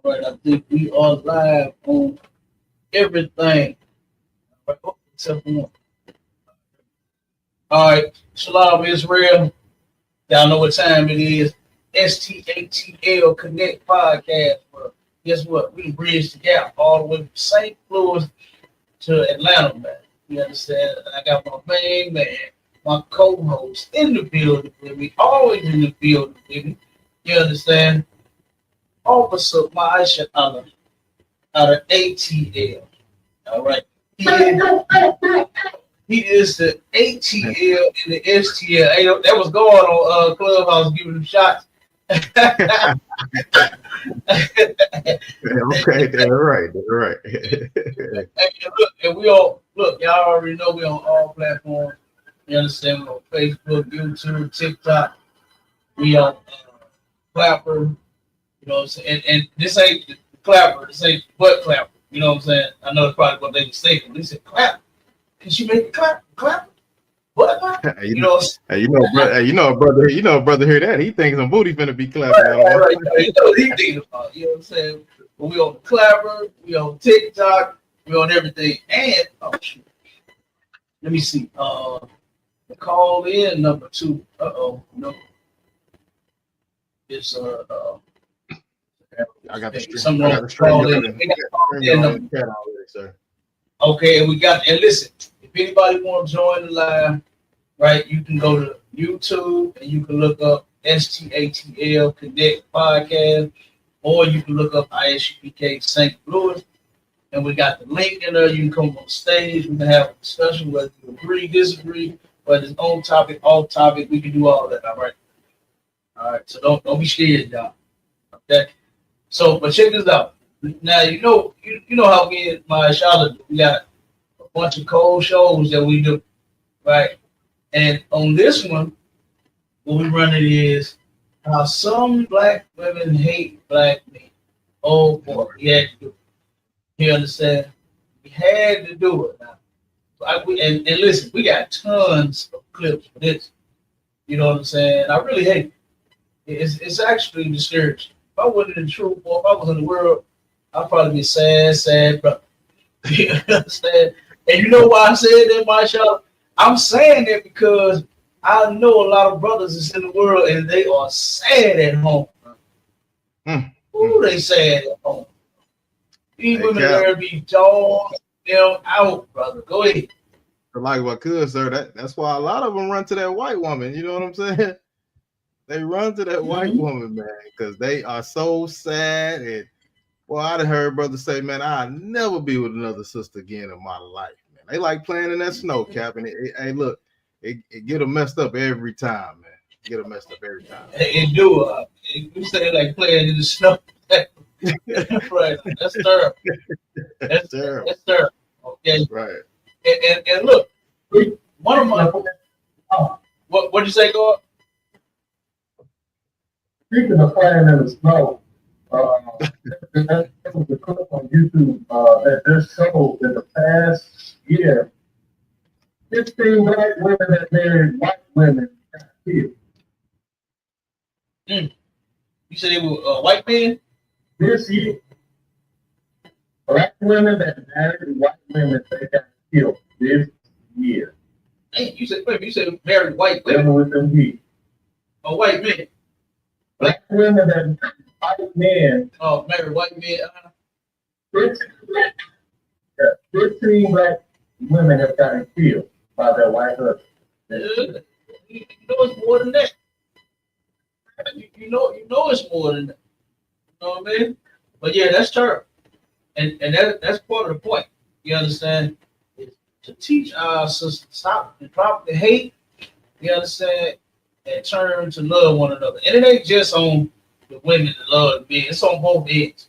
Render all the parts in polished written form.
Right, I think we are live on everything. Right, except for one. All right, Shalom Israel. Y'all know what time it is. STATL Connect Podcast. Well, guess what? We bridged the gap all the way from St. Louis to Atlanta, man. You understand? And I got my main man, my co-host in the building with me, always in the building with me. You understand? Officer Maisha out of ATL. All right. He is the ATL and the STL. Hey, that was going on Clubhouse giving them shots. Okay, they're right. And we all look, y'all already know we on all platforms. You understand? We're on Facebook, YouTube, TikTok. We on Clapper. You know what I'm saying? And this ain't the Clapper, this ain't butt Clapper. You know what I'm saying? I know that's probably what they were saying. They said clap. Can she make it clap? Clap? What? You know, brother, hear that? He thinks some booty finna be clapping. Right. You know what he thinking about. You know what I'm saying? But we on Clapper, we on TikTok, we on everything. And oh shoot. Let me see. The call in number 2. No. It's I got the stream. Okay, and we got, and listen, if anybody want to join the live, right, you can go to YouTube and you can look up STATL Connect Podcast, or you can look up ISUPK St. Louis, and we got the link in there. You can come on stage, we can have a discussion, whether you agree, disagree, whether it's on topic, off topic, we can do all that, all right? All right, so don't be scared, y'all. Okay, so, but check this out. Now you know how me and my Charlotte, we got a bunch of cold shows that we do, right? And on this one, what we run it is how some black women hate black men. Oh boy, we had to do it. You understand? We had to do it now. And listen, we got tons of clips for this. You know what I'm saying? I really hate it. It's actually discouraging. If I wasn't in the truth, or if I was in the world, I'd probably be sad brother. You understand? And you know why I said that, Marshawn? I'm saying that because I know a lot of brothers is in the world and they are sad at home. Ooh, they sad at home. These women there be dogging them out, brother. Go ahead. Like what could, sir? That's why a lot of them run to that white woman. You know what I'm saying? They run to that white woman, man, because they are so sad. And well, I'd heard brothers say, man, I'll never be with another sister again in my life, man. They like playing in that snow cap, and hey, look, it get them messed up every time, man. Get them messed up every time. It do. You say like playing in the snow. Right. That's terrible. That's terrible. That's terrible. Okay. Right. And look, one of my what you say, God? Speaking of playing in the snow, that was a clip on YouTube that just showed in the past year, 15 black women that married white women got killed. You said they were white men? This year, black women that married white women, they got killed this year. Hey, you said married white women? With them heat. Oh, white men. Black women that white men. Oh, married white men. 15 black women have gotten killed by their white husbands. You know it's more than that. You know it's more than that. You know what I mean? But yeah, that's terrible. And that's part of the point. You understand? Is to teach our sisters stop and drop the hate. You understand? And turn to love one another. And it ain't just on the women that love men. It's on both ends.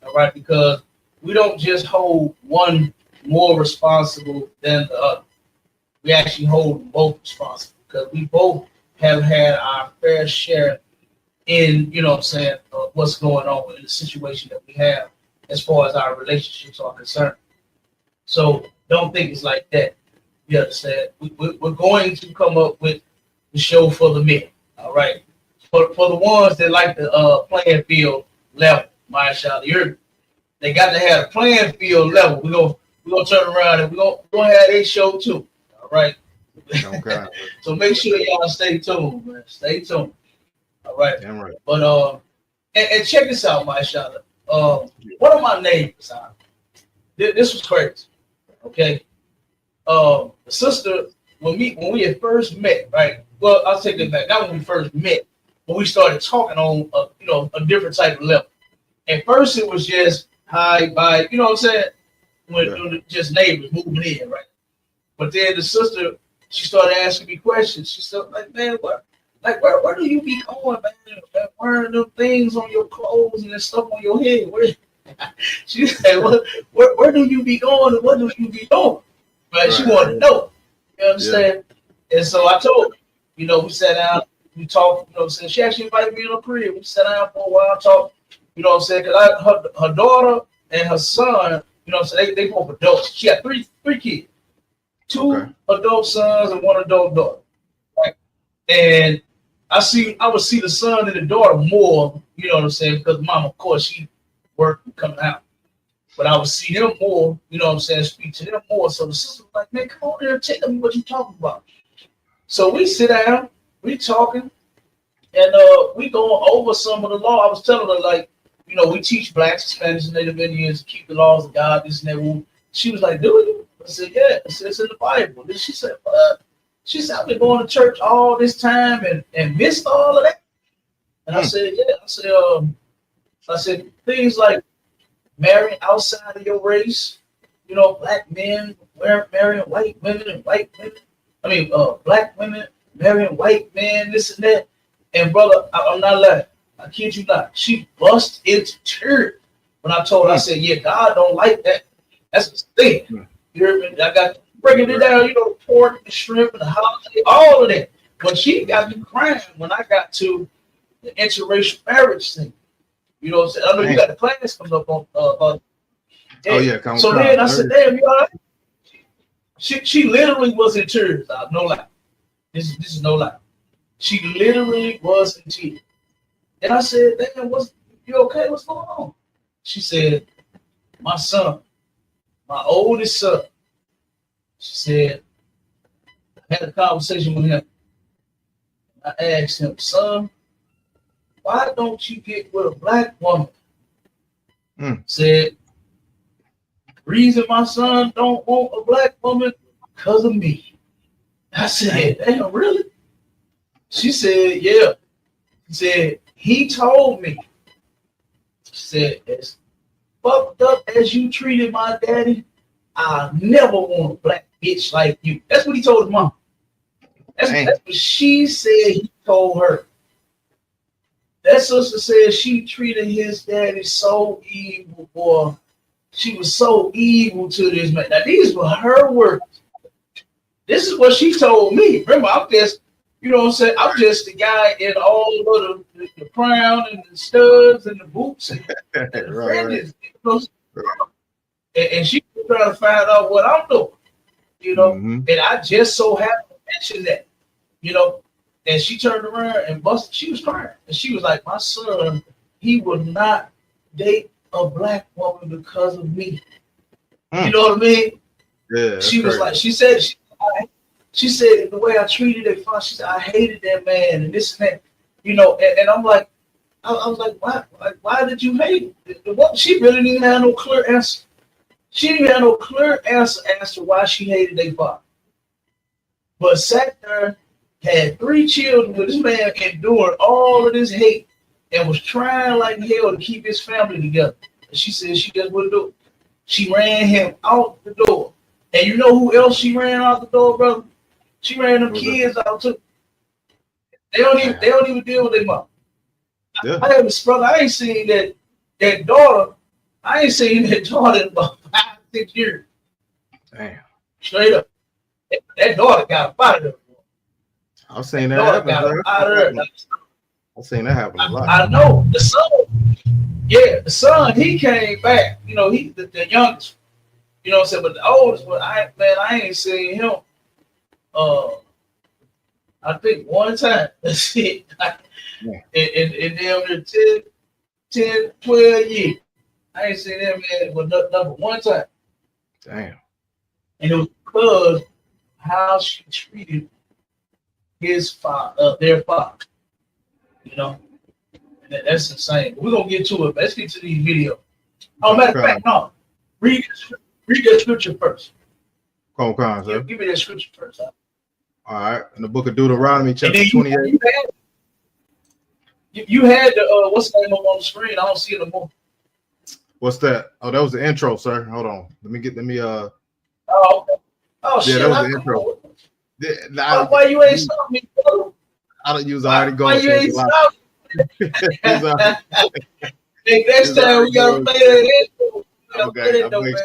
All right? Because we don't just hold one more responsible than the other. We actually hold them both responsible because we both have had our fair share in, you know what I'm saying, what's going on in the situation that we have as far as our relationships are concerned. So don't think it's like that. You understand? We're going to come up with the show for the men. All right. For the ones that like the playing field level. my shot. They got to have a playing field level. We're gonna turn around and we're gonna have a show too. All right. Okay. So make sure y'all stay tuned, man. Stay tuned. All right. Damn right. But and check this out, my shot. One of my neighbors, this was crazy. Okay. The sister, when we had first met, right? Well, I'll take it back. Not when we first met, but we started talking on a different type of level. At first, it was just hi, bye. You know what I'm saying? When just neighbors moving in, right? But then the sister, she started asking me questions. She said, like, man, where do you be going, man? Wearing them things on your clothes and that stuff on your head. She said, where do you be going and what do you be doing? Right? She wanted to know. You understand? Yeah. And so I told her, we sat down, we talked, she actually invited me in her crib. We sat down for a while, talked, because her daughter and her son, they both adults. She had three kids. Two adult sons and one adult daughter. Right? And I would see the son and the daughter more, because mom, of course, she worked and coming out. But I would see them more, speak to them more. So the sister was like, man, come on here and tell me what you talking about. So we sit down, we talking, and we going over some of the law. I was telling her, like, we teach blacks, Spanish, and Native Indians to keep the laws of God, this and that. She was like, do you? I said, yeah. I said, it's in the Bible. Then she said, what? She said, I've been going to church all this time and missed all of that. And I said, yeah. I said, things like marrying outside of your race, black men marrying white women and white women. Black women marrying white men, this and that. And brother, I'm not lying. I kid you not. She bust into tears when I told her, I said, yeah, God don't like that. That's the thing. You heard me? I got breaking it down, the pork, the shrimp, and the holiday, all of that. But she got me crying when I got to the interracial marriage thing. You know what I'm saying? I know you got the class coming up on. So then I said, damn, you all right? She literally was in tears. No lie. This is no lie. She literally was in tears. And I said, damn, you okay? What's going on? She said, my son, my oldest son. She said, I had a conversation with him. I asked him, son, why don't you get with a black woman? Said, reason my son don't want a black woman because of me. I said, damn, really? She said, yeah. She said, he told me. She said, as fucked up as you treated my daddy, I never want a black bitch like you. That's what he told his mom. That's what she said he told her. That sister said she treated his daddy so evil, boy. She was so evil to this man. Now, these were her words. This is what she told me. Remember, I'm just, I'm just the guy in all of the crown and the studs and the boots and the fringes. And she was trying to find out what I'm doing, and I just so happened to mention that, and she turned around and busted. She was crying, and she was like, my son, he would not date a black woman because of me. You know what I mean? Yeah. She was like, she said the way I treated it, she said I hated that man and this and that, and I'm like, I was like, why did you hate it? What? She really didn't have no clear answer. She didn't have no clear answer as to why she hated their father. But sat there, had 3 children with this man enduring all of this hate and was trying like hell to keep his family together. And she said she just wouldn't do it. She ran him out the door. And you know who else she ran out the door, brother? She ran them kids out too. They don't even deal with their mom. Yeah. I have this brother. I ain't seen that daughter. I ain't seen that daughter in about 5-6 years. Damn. Straight up. That daughter got up out of there. I've seen that happen. I've seen that happen a lot. I know. The son, he came back. He the youngest. You know what I'm saying? But the oldest one, I ain't seen him. I think one time. That's it. In damn near 10, 12 years. I ain't seen that man with number one time. Damn. And it was because how she treated his father, their father. You know, that's insane. We're gonna get to it. Let's get to these videos. Oh, matter of fact, no. Read the scripture first. Come on, sir. Give me that scripture first. Huh? All right. In the book of Deuteronomy, chapter You 28. had the what's the name up on the screen? I don't see it anymore. What's that? Oh, that was the intro, sir. Hold on. Let me Oh, okay. Oh, shit. that was the intro. Why you ain't stop me, bro? I don't use already going. Why you ain't stop me? Hey, next time we gotta play that intro. Okay, I'll make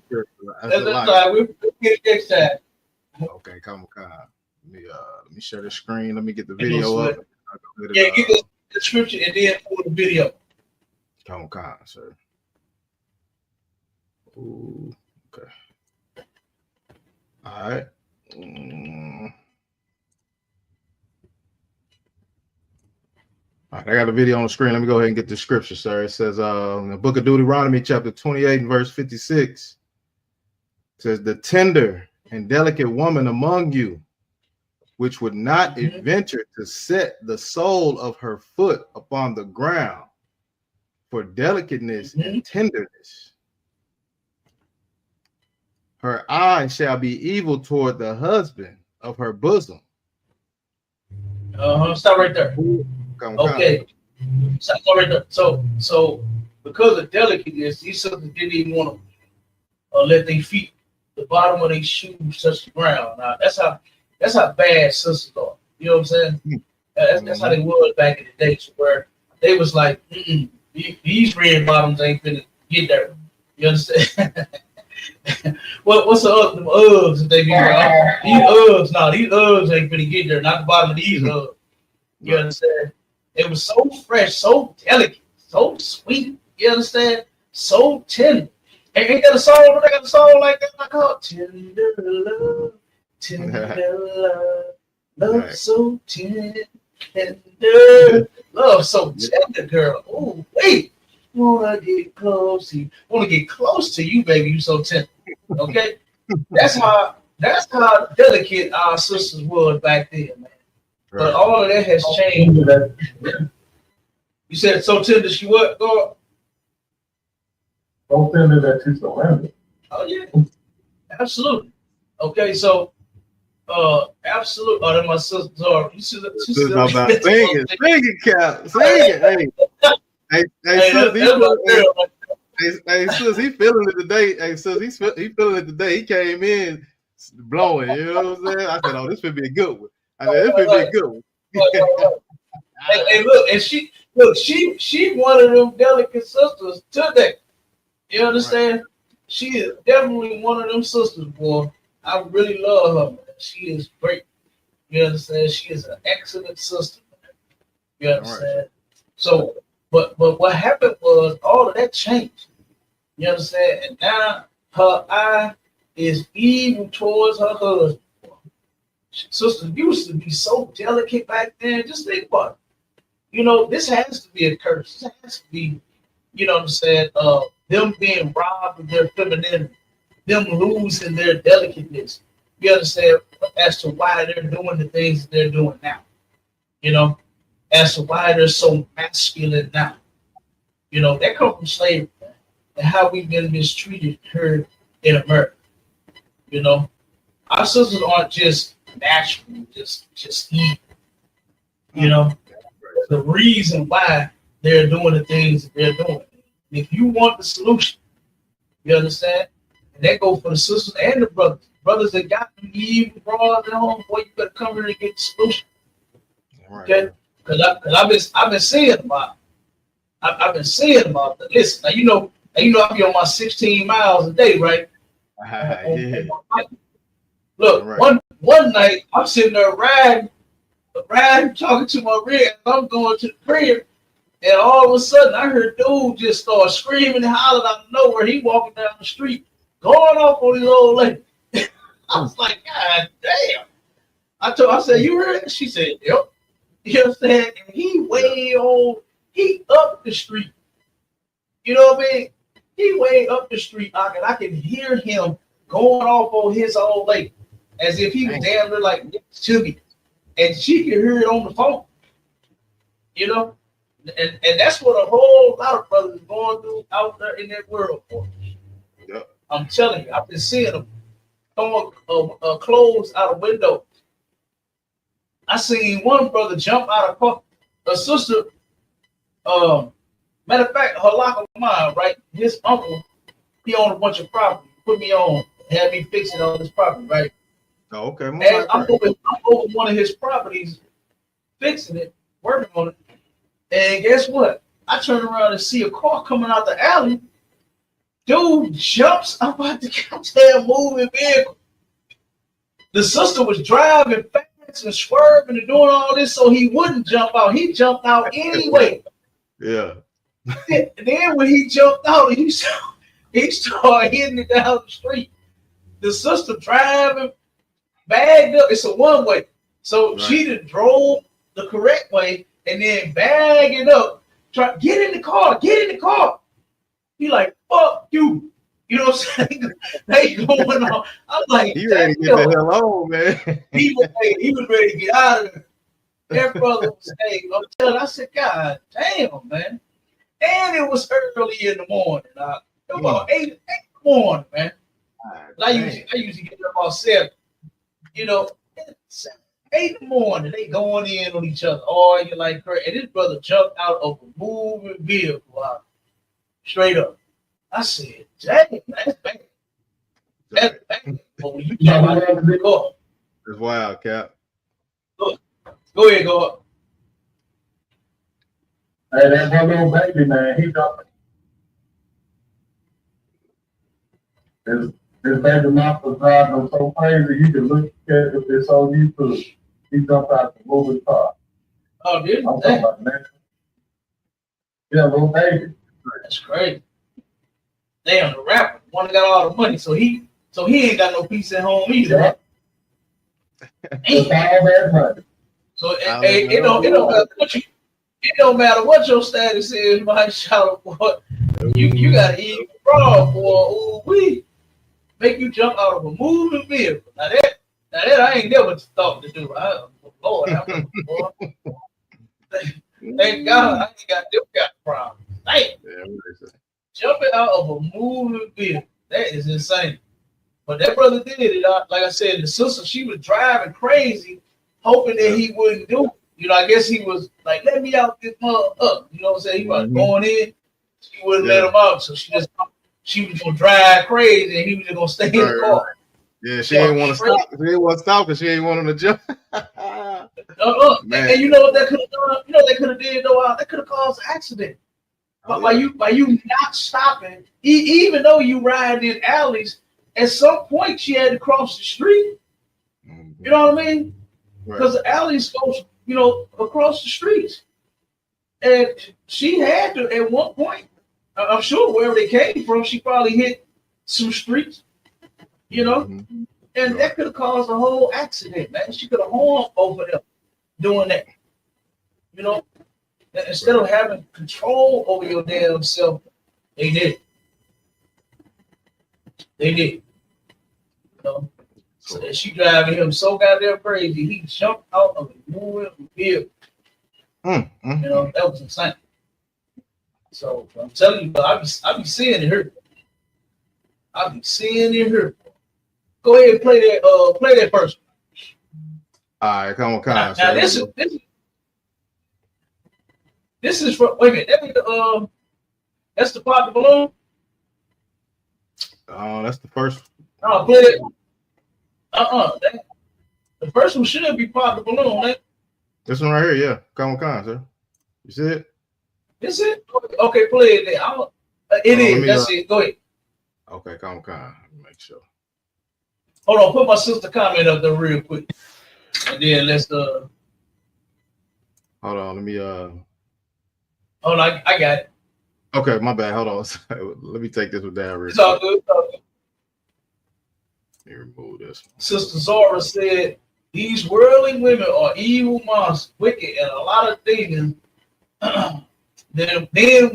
sure. That's a lot. Right. We'll get it next time. Okay, come on. Let me share the screen. Let me get the video up. Yeah, get the description and then pull the video. Come on, sir. Ooh, okay. All right. All right, I got the video on the screen. Let me go ahead and get the scripture, sir. It says in the book of Deuteronomy, chapter 28 and verse 56, it says, the tender and delicate woman among you, which would not adventure to set the sole of her foot upon the ground for delicateness and tenderness. Her eye shall be evil toward the husband of her bosom. Stop right there. Okay. Stop right there. So because of delicateness, these sisters didn't even want to let their feet, the bottom of their shoes touch the ground. Now that's how bad sisters are. You know what I'm saying? That's how they was back in the days, where they was like, these red bottoms ain't finna get there. You understand? What's the Uggs that they be wearing? These Uggs ain't finna get there. Not the bottom of these Uggs. You understand? It was so fresh, so delicate, so sweet. You understand? So tender. Ain't that a song? They got a song like that. I call it Tender Love, Tender Love so tender, love so tender, girl. Oh, wait. Wanna get close to you. Wanna get close to you, baby. You so tender. Okay? That's how delicate our sisters was back then, man. Right. But all of that has changed. You said so tender she what, God? So tender that she surrendered. Oh yeah. Absolutely. Okay, so absolutely. Oh, that my sister. You should about singing, Cap. Singing. Hey, sis, he feeling it today. Hey, sis, he feeling it today. He came in blowing. You know what I'm saying? I said, "Oh, this would be a good one." This would be a good one. Hey, look, and she one of them delicate sisters today. You understand? Right. She is definitely one of them sisters, boy. I really love her, man. She is great. You understand? She is an excellent sister. You understand? Right. So, but what happened was all of that changed. You understand? And now her eye is evil towards her husband. Sisters used to be so delicate back then. Just think about it. You know, this has to be a curse. This has to be, you know what I'm saying, them being robbed of their femininity, them losing their delicateness. You understand, as to why they're doing the things that they're doing now. You know, as to why they're so masculine now. You know, that comes from slavery and how we've been mistreated here in America. You know, our sisters aren't just natural, just evil. You know, the reason why they're doing the things that they're doing. If you want the solution, you understand? And that goes for the sisters and the brothers. Brothers that got them evil bras at home, boy, you better come here and get the solution. Okay? Because I've been seeing about it. I've been seeing about that. Listen, now you know I be on my 16 miles a day, right? Yeah. Look, one night I'm sitting there riding, talking to my rig. I'm going to the crib, and all of a sudden I heard dude just start screaming and hollering out of nowhere. He walking down the street, going off on his old lady. I was like, God damn. I said, you heard it? She said, yep. You know what I'm saying? And he way old He up the street. You know what I mean? He way up the street, I can hear him going off on his old lady, as if he was damn near like to me, and she could hear it on the phone. You know, and that's what a whole lot of brothers are going through out there in that world for. Yep. I'm telling you, I've been seeing them throwing clothes out of windows. I seen one brother jump out of car. A sister, matter of fact, her lock of mine, right? His uncle, he owned a bunch of property. Put me on, had me fixing all this property, right? Oh, okay. And I'm over one of his properties, fixing it, working on it. And guess what? I turn around and see a car coming out the alley. Dude jumps up out the goddamn moving vehicle. The sister was driving fast and swerving and doing all this so he wouldn't jump out. He jumped out anyway. Yeah. And then when he jumped out, he started hitting it down the street. The sister driving, bagged up. It's a one-way. So she done drove the correct way and then bagged it up. Get in the car. He like, fuck you. You know what I'm saying? They going on. I'm like, he ready to get the hell on, man. he was ready to get out of there. That brother was, I'm telling you, I said, God damn, man. And it was early in the morning. It was about 8 in the morning, man. I usually get up about 7. You know, 8 in the morning, they going in on each other. Oh, you like crazy. And this brother jumped out of a moving vehicle, straight up. I said, dang, that's bad. That's bad. But when you jump out of the car. It's wild, Cap. Look, go ahead, go up. Hey, that one little baby, man, he jumped. His baby mouth was driving him so crazy, you could look at it, it's on YouTube. He jumped out the moving car. Oh, dude, I'm talking about, man. Yeah, little baby. That's crazy. Damn, the rapper, one that got all the money, so he ain't got no peace at home either. Yeah. So it don't matter what your status is, my shout boy. You gotta eat raw, boy. Ooh, we make you jump out of a moving vehicle. Now that I ain't never thought to do. Lord, thank God I ain't got them kind of problems. Damn. Jumping out of a moving vehicle. That is insane. But that brother did it. Like I said, the sister, she was driving crazy, hoping that he wouldn't do it. You know, I guess he was like, let me out this mother up. You know what I'm saying? He was going in. She wouldn't let him out. So she was going to drive crazy and he was just going to stay in the car. Yeah, she didn't want to stop. She didn't want to stop because she didn't want him to jump. And you know what that could have done? You know what they could have did though? That could have caused an accident. But by you not stopping, even though you ride in alleys, at some point she had to cross the street. You know what I mean? Because the alleys goes, across the streets. And she had to, at one point, I'm sure wherever they came from, she probably hit some streets, and that could have caused a whole accident, man. She could have harmed over them doing that, Instead of having control over your damn self, they did. So she driving him so goddamn crazy, he jumped out of a moving vehicle. That was insane. So I'm telling you, I be seeing it hurt. Go ahead and play that first. All right, come on. Now this is for, wait a minute, that's the pop the balloon. That's the first. I'll play it. The first one should be pop the balloon, right? This one right here, yeah. Come on, sir. You see it? Is it? Okay, play it there. It is. That's it. Go ahead. Okay, come on. Make sure. Hold on, put my sister comment up there real quick. And then let's Hold on, let me Hold on, I got it. Okay, my bad. Hold on. Let me take this one down real quick. All good. Let me remove this. Sister Zora said, these worldly women are evil monsters, wicked, and a lot of things. then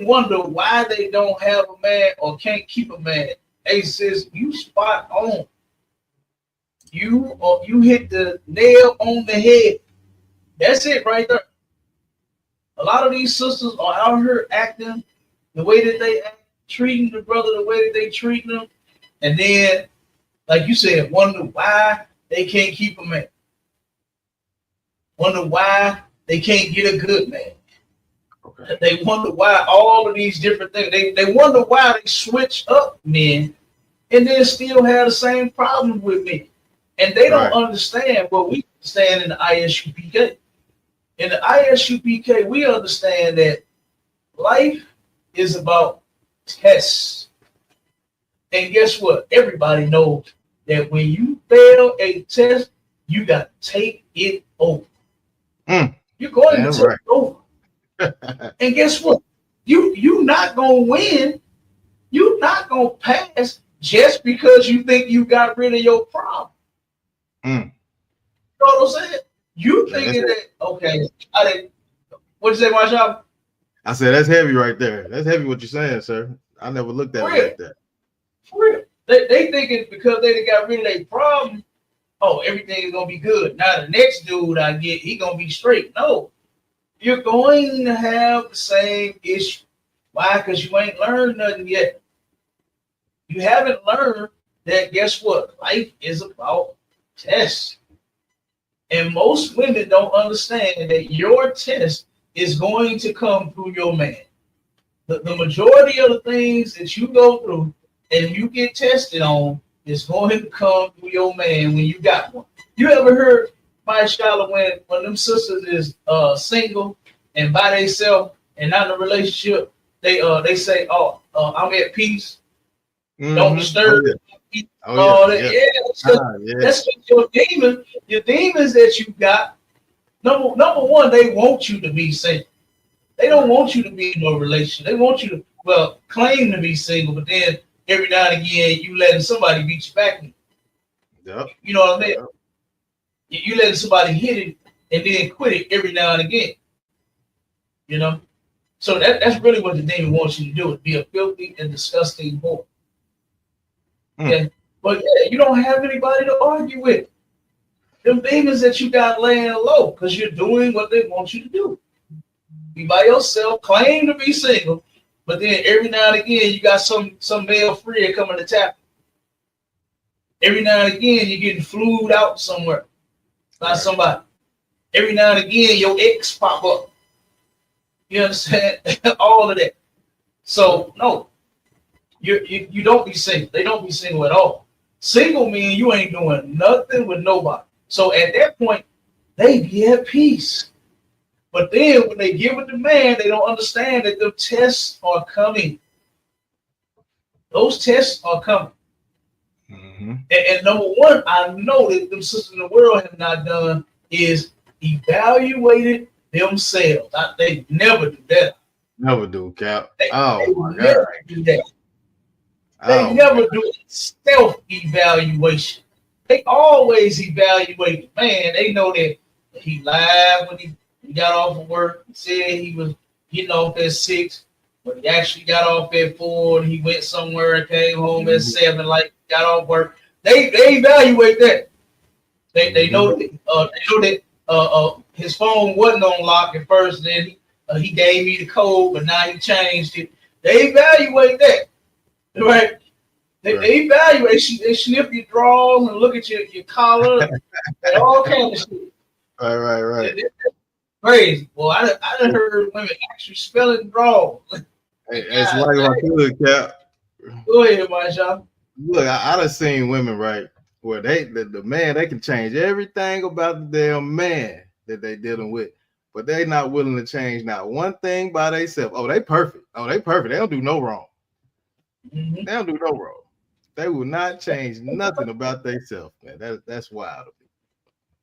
wonder why they don't have a man or can't keep a man. Hey, sis, you spot on. You hit the nail on the head. That's it right there. A lot of these sisters are out here acting the way that they act, treating the brother the way that they treat them, and then, like you said, wonder why they can't keep a man. Wonder why they can't get a good man. Okay. They wonder why all of these different things. They wonder why they switch up men and then still have the same problem with me. And they don't understand what we understand in the ISUPK. In the ISUPK, we understand that life is about tests. And guess what? Everybody knows that when you fail a test, you got to take it over. You're going to take it over. And guess what? You not going to win. You're not going to pass just because you think you got rid of your problem. You know what I'm saying? You thinking that, okay, what'd you say, Marshall? I said, that's heavy right there. That's heavy what you're saying, sir. I never looked at it like that. For real. They thinking because they got rid of their problem, oh, everything is going to be good. Now the next dude I get, he going to be straight. No. You're going to have the same issue. Why? Because you ain't learned nothing yet. You haven't learned that, guess what? Life is about tests. And most women don't understand that your test is going to come through your man. The majority of the things that you go through and you get tested on is going to come through your man when you got one. You ever heard, my scholar, when them sisters is single and by themselves and not in a relationship, they say, oh, I'm at peace. Don't disturb. That's your demon. Your demons that you got. Number one, they want you to be single. They don't want you to be in a relationship. They want you to claim to be single, but then every now and again you letting somebody beat you back. Yep. You know what I mean? Yep. You letting somebody hit it and then quit it every now and again. You know? So that's really what the demon wants you to do, is be a filthy and disgusting boy. Okay? But yeah, you don't have anybody to argue with. Them demons that you got laying low because you're doing what they want you to do. Be by yourself, claim to be single, but then every now and again you got some male friend coming to tap. Every now and again you're getting flued out somewhere by somebody. Every now and again your ex pop up. You understand? All of that. So no, you don't be single. They don't be single at all. Single means you ain't doing nothing with nobody. So at that point, they be at peace. But then when they give it to man, they don't understand that the tests are coming. Those tests are coming. Mm-hmm. And number one, I know that them sisters in the world have not done is evaluated themselves. They never do that. Never do, Cap. They my never God. do that. They never do self-evaluation. They always evaluate the man. They know that he lied when he got off of work. He said he was getting off at 6, but he actually got off at 4 and he went somewhere and came home at 7, like got off work. They evaluate that. They know that his phone wasn't on lock at first, then he gave me the code, but now he changed it. They evaluate that. Right? They evaluate, they snip your drawers and look at your collar and all kinds of shit. Right. It's crazy. Well, I done heard women actually spelling drawers. Hey, it's like my good, Cap. Go ahead, my shop. Look, I done seen women, right, where the man, they can change everything about the damn man that they dealing with, but they not willing to change not one thing by themselves. Oh, they perfect. They don't do no wrong. Mm-hmm. They don't do no wrong. They will not change nothing about themselves, man. That's wild.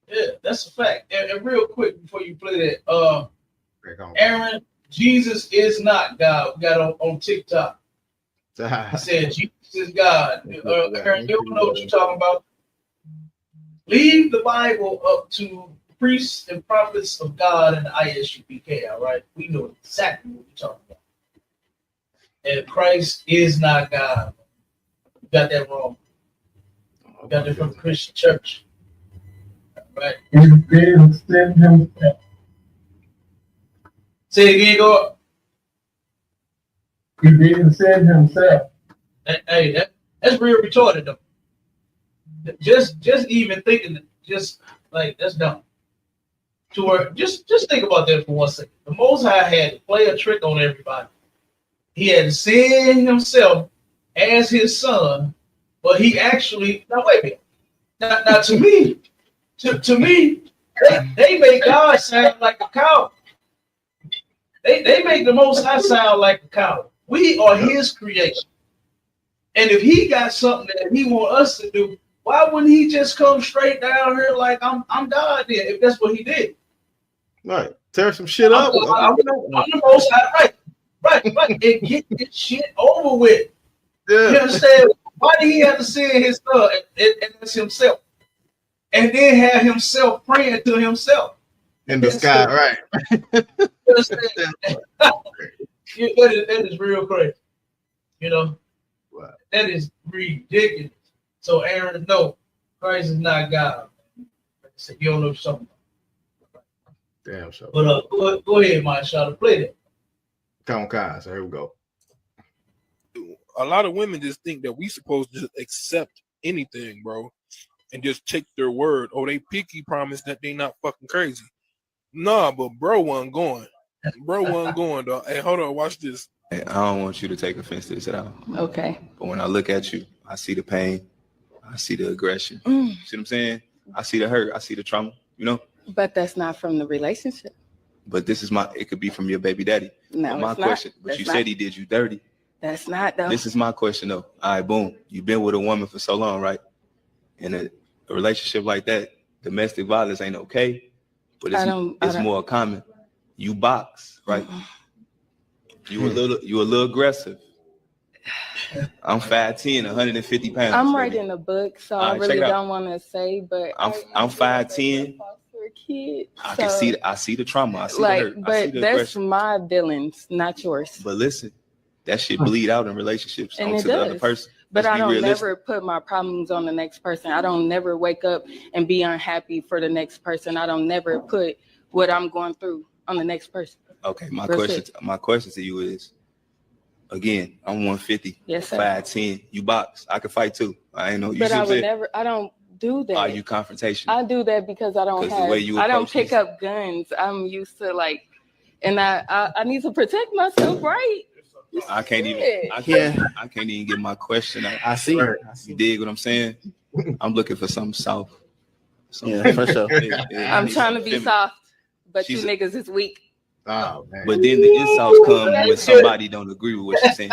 Yeah, that's a fact. And real quick before you play that, Aaron, Jesus is not God. We got on TikTok. He said Jesus is God. Aaron, you don't know what you're talking about. Leave the Bible up to priests and prophets of God in the ISUPK, all right? We know exactly what we're talking about. And Christ is not God. You got that wrong. You got that from the Christian church. All right? He didn't send himself. Say it again, go. He didn't send himself. Hey, that's real retarded though. Just even thinking, just like that's dumb. To where, just think about that for 1 second. The Most High had to play a trick on everybody. He had to send himself as his son, but he actually now wait a minute. Now to me, they make God sound like a cow. They make the Most High sound like a cow. We are his creation. And if he got something that he want us to do, why wouldn't he just come straight down here like I'm God then, if that's what he did? Right. Tear some shit up. I'm the Most High, right, and get this shit over with. Yeah. You understand? Why did he have to send his son and that's himself? And then have himself praying to himself. In the sky, right. You understand? That is real crazy. You know? Wow. That is ridiculous. So Aaron, no, Christ is not God. Like I said, you don't know something. Damn sure. But go ahead, my shot, play that. Come on, so here we go. A lot of women just think that we supposed to just accept anything, bro, and just take their word. Oh, they picky promise that they not fucking crazy. Nah, but bro wasn't going. Bro wasn't going, dog. Hey, hold on, watch this. Hey, I don't want you to take offense to this at all. Okay. But when I look at you, I see the pain. I see the aggression. See what I'm saying? I see the hurt. I see the trauma, you know? But that's not from the relationship. But this is it could be from your baby daddy. No, But my it's not. question, but That's you not. said he did you dirty. That's not though. This is my question though. All right, boom. You've been with a woman for so long, right? In a relationship like that, domestic violence ain't okay, but it's more common. You box, right? You a little aggressive. I'm 5'10", 150 pounds. I'm baby. writing a book, so All I right, really check it out. don't want to say, but I'm 5'10". Kid, I see the trauma. I see like, the hurt. I see but the that's aggression. my feelings, not yours. But listen, that shit bleed out in relationships And onto it the other does. person. But Let's I be don't realistic. never put my problems on the next person. I don't never wake up and be unhappy for the next person. I don't never put what I'm going through on the next person. Okay, my That's question to you is, again, I'm 150, Yes, sir. 5'10". You box. I can fight too. I ain't know. You But see I what I'm would saying? never. I don't do that. Are you confrontational? I do that because I don't 'Cause the have. way you I don't approach pick this- up guns. I'm used to like, and I need to protect myself, right? I can't even. Shit. I can't even get my question out. I see. Right. You dig what I'm saying? I'm looking for something soft. Yeah, for sure. Yeah, I I'm need trying to something be feminine. soft, but She's you a- niggas is weak. Oh man. But then the insults come when somebody don't agree with what she's saying.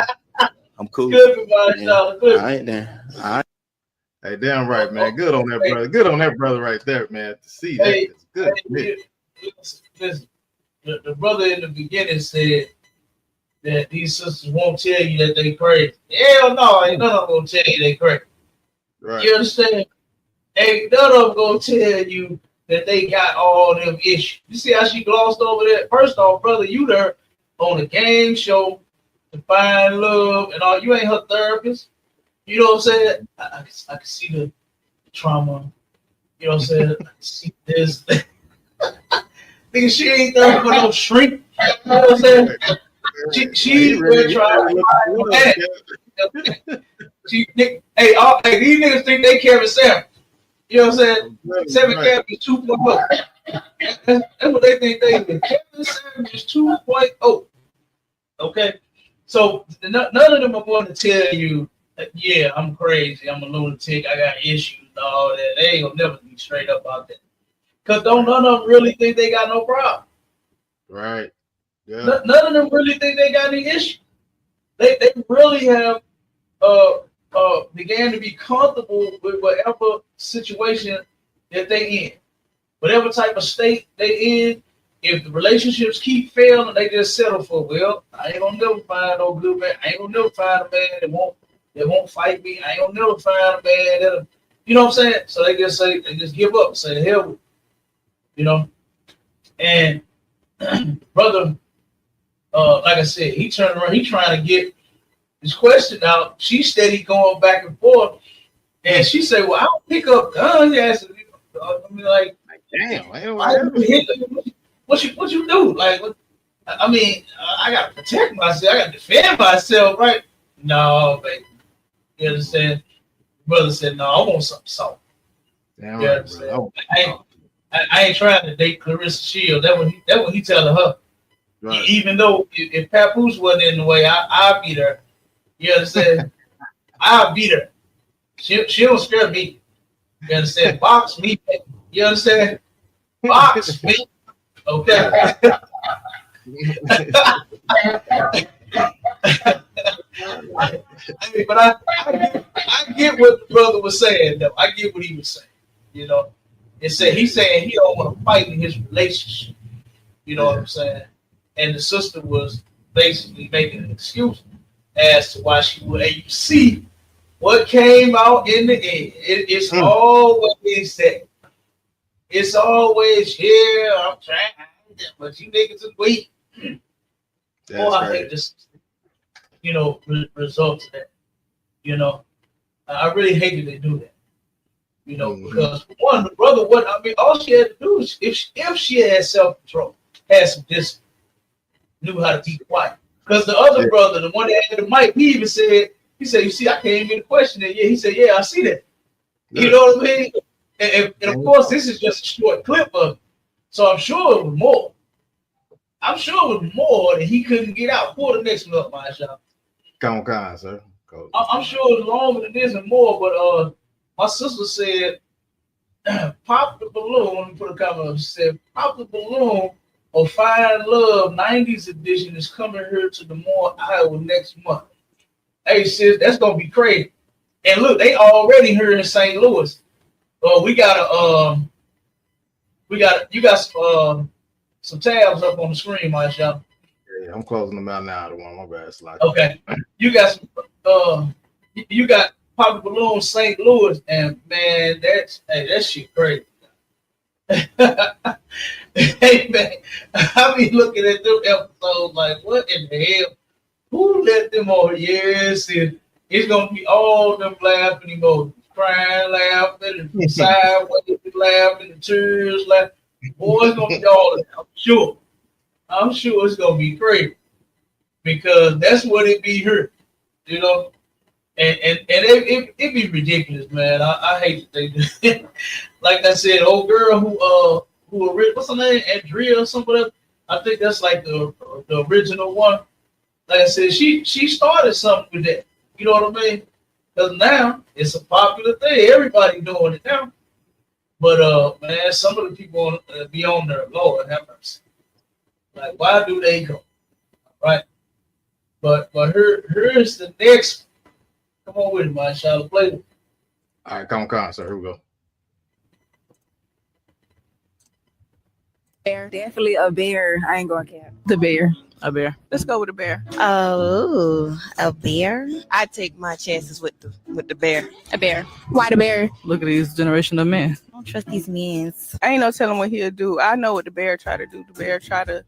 I'm cool. Good, my Yeah. shot, All good. right then. All right. Hey, damn right, man. Good on that brother. Good on that brother right there, man. To see that. Hey, It's good. Listen, the brother in the beginning said that these sisters won't tell you that they crazy. Hell no, ain't none of them gonna tell you they crazy. Right. You understand? Ain't none of them gonna tell you that they got all them issues. You see how she glossed over that? First off, brother, you there on a game show to find love and all. You ain't her therapist. You know what I'm saying? I can see the trauma. You know what I'm saying? I can see this. Nigga, she ain't there for no shrink. You know what I'm saying? She really trying to find hey, these niggas think they Kevin Samuels. You know what I'm saying? Seven Kevin is 2.0. That's what they think they do. Kevin Samuels is 2.0. Okay? So none of them are going to tell you, yeah, I'm crazy, I'm a lunatic, I got issues and all that. They ain't gonna never be straight up about that. Because none of them really think they got no problem. Right. Yeah. None of them really think they got any issue. They really have began to be comfortable with whatever situation that they in. Whatever type of state they in, if the relationships keep failing, they just settle for, well, I ain't gonna never find no good man. I ain't gonna never find a man that won't fight me. I ain't gonna never find a man that, you know what I'm saying? So they just give up, say the hell with it. you know. And brother, like I said, he turned around. He trying to get his question out. She steady going back and forth, and she said, "Well, I don't pick up guns." I mean, like, damn, what you do? Like, I mean, I gotta protect myself. I gotta defend myself, right? No, baby. You understand? Brother said, "No, I want something soft." Damn You right, understand? bro. I ain't trying to date Clarissa Shields. That what he telling her. Right. Even though if Papoose wasn't in the way, I'll beat her. You understand? I'll beat her. She don't scare me. You understand? Box me. You understand? Box me. Okay. But I get what the brother was saying, though. I get what he was saying. You know, he's saying he don't want to fight in his relationship. You know what I'm saying? And the sister was basically making an excuse as to why she would. And you see what came out in the end. It's always that. It's always here. I'm trying, but you niggas are weak. Oh, I hate this. You know, results of that. You know, I really hate that they do that. You know, because one, the brother, all she had to do is if she had self-control, had some discipline, knew how to be quiet. Because the other brother, the one that had the mic, he even said, you see, I can't even get a question in. Yeah, he said, yeah, I see that. You know what I mean? And of course, this is just a short clip of it. So I'm sure it was more. I'm sure it was more that he couldn't get out. Pull the next one up, my shop. Come on, sir. Go. I'm sure it's longer than this and more, but my sister said, pop the balloon. Let me put a comment up. She said, pop the balloon or Find Love 90s edition is coming here to Des Moines, Iowa next month. Hey, sis, that's going to be crazy. And look, they already here in St. Louis. You got some tabs up on the screen, my shop. Yeah, I'm closing them out now. The one, my bad. Slide. Okay, you got some. You got Pop the Balloon St. Louis, and man, that shit crazy. Hey man, I be looking at them episodes like, what in the hell? Who let them on? Yes, it's gonna be all them laughing emojis, crying, laughing, and sideways laughing, and tears laughing. Boy, it's gonna be all of that. I'm sure it's gonna be crazy because that's what it be here, you know. And it be ridiculous, man. I hate that they do it. Like I said, old girl who what's her name? Andrea or something. I think that's like the original one. Like I said, she started something with that. You know what I mean? Because now it's a popular thing. Everybody doing it now. But man, some of the people be on there, Lord have mercy. Like, why do they go? Right? But here's the next. Come on with it, man. Shall I play it? All right, come on, sir. Here we go. Bear. Definitely a bear. I ain't going to cap. The bear. A bear. Let's go with a bear. Oh, a bear? I take my chances with the bear. A bear. Why the bear? Look at these generation of men. I don't trust these men. I ain't no telling what he'll do. I know what the bear try to do. The bear try to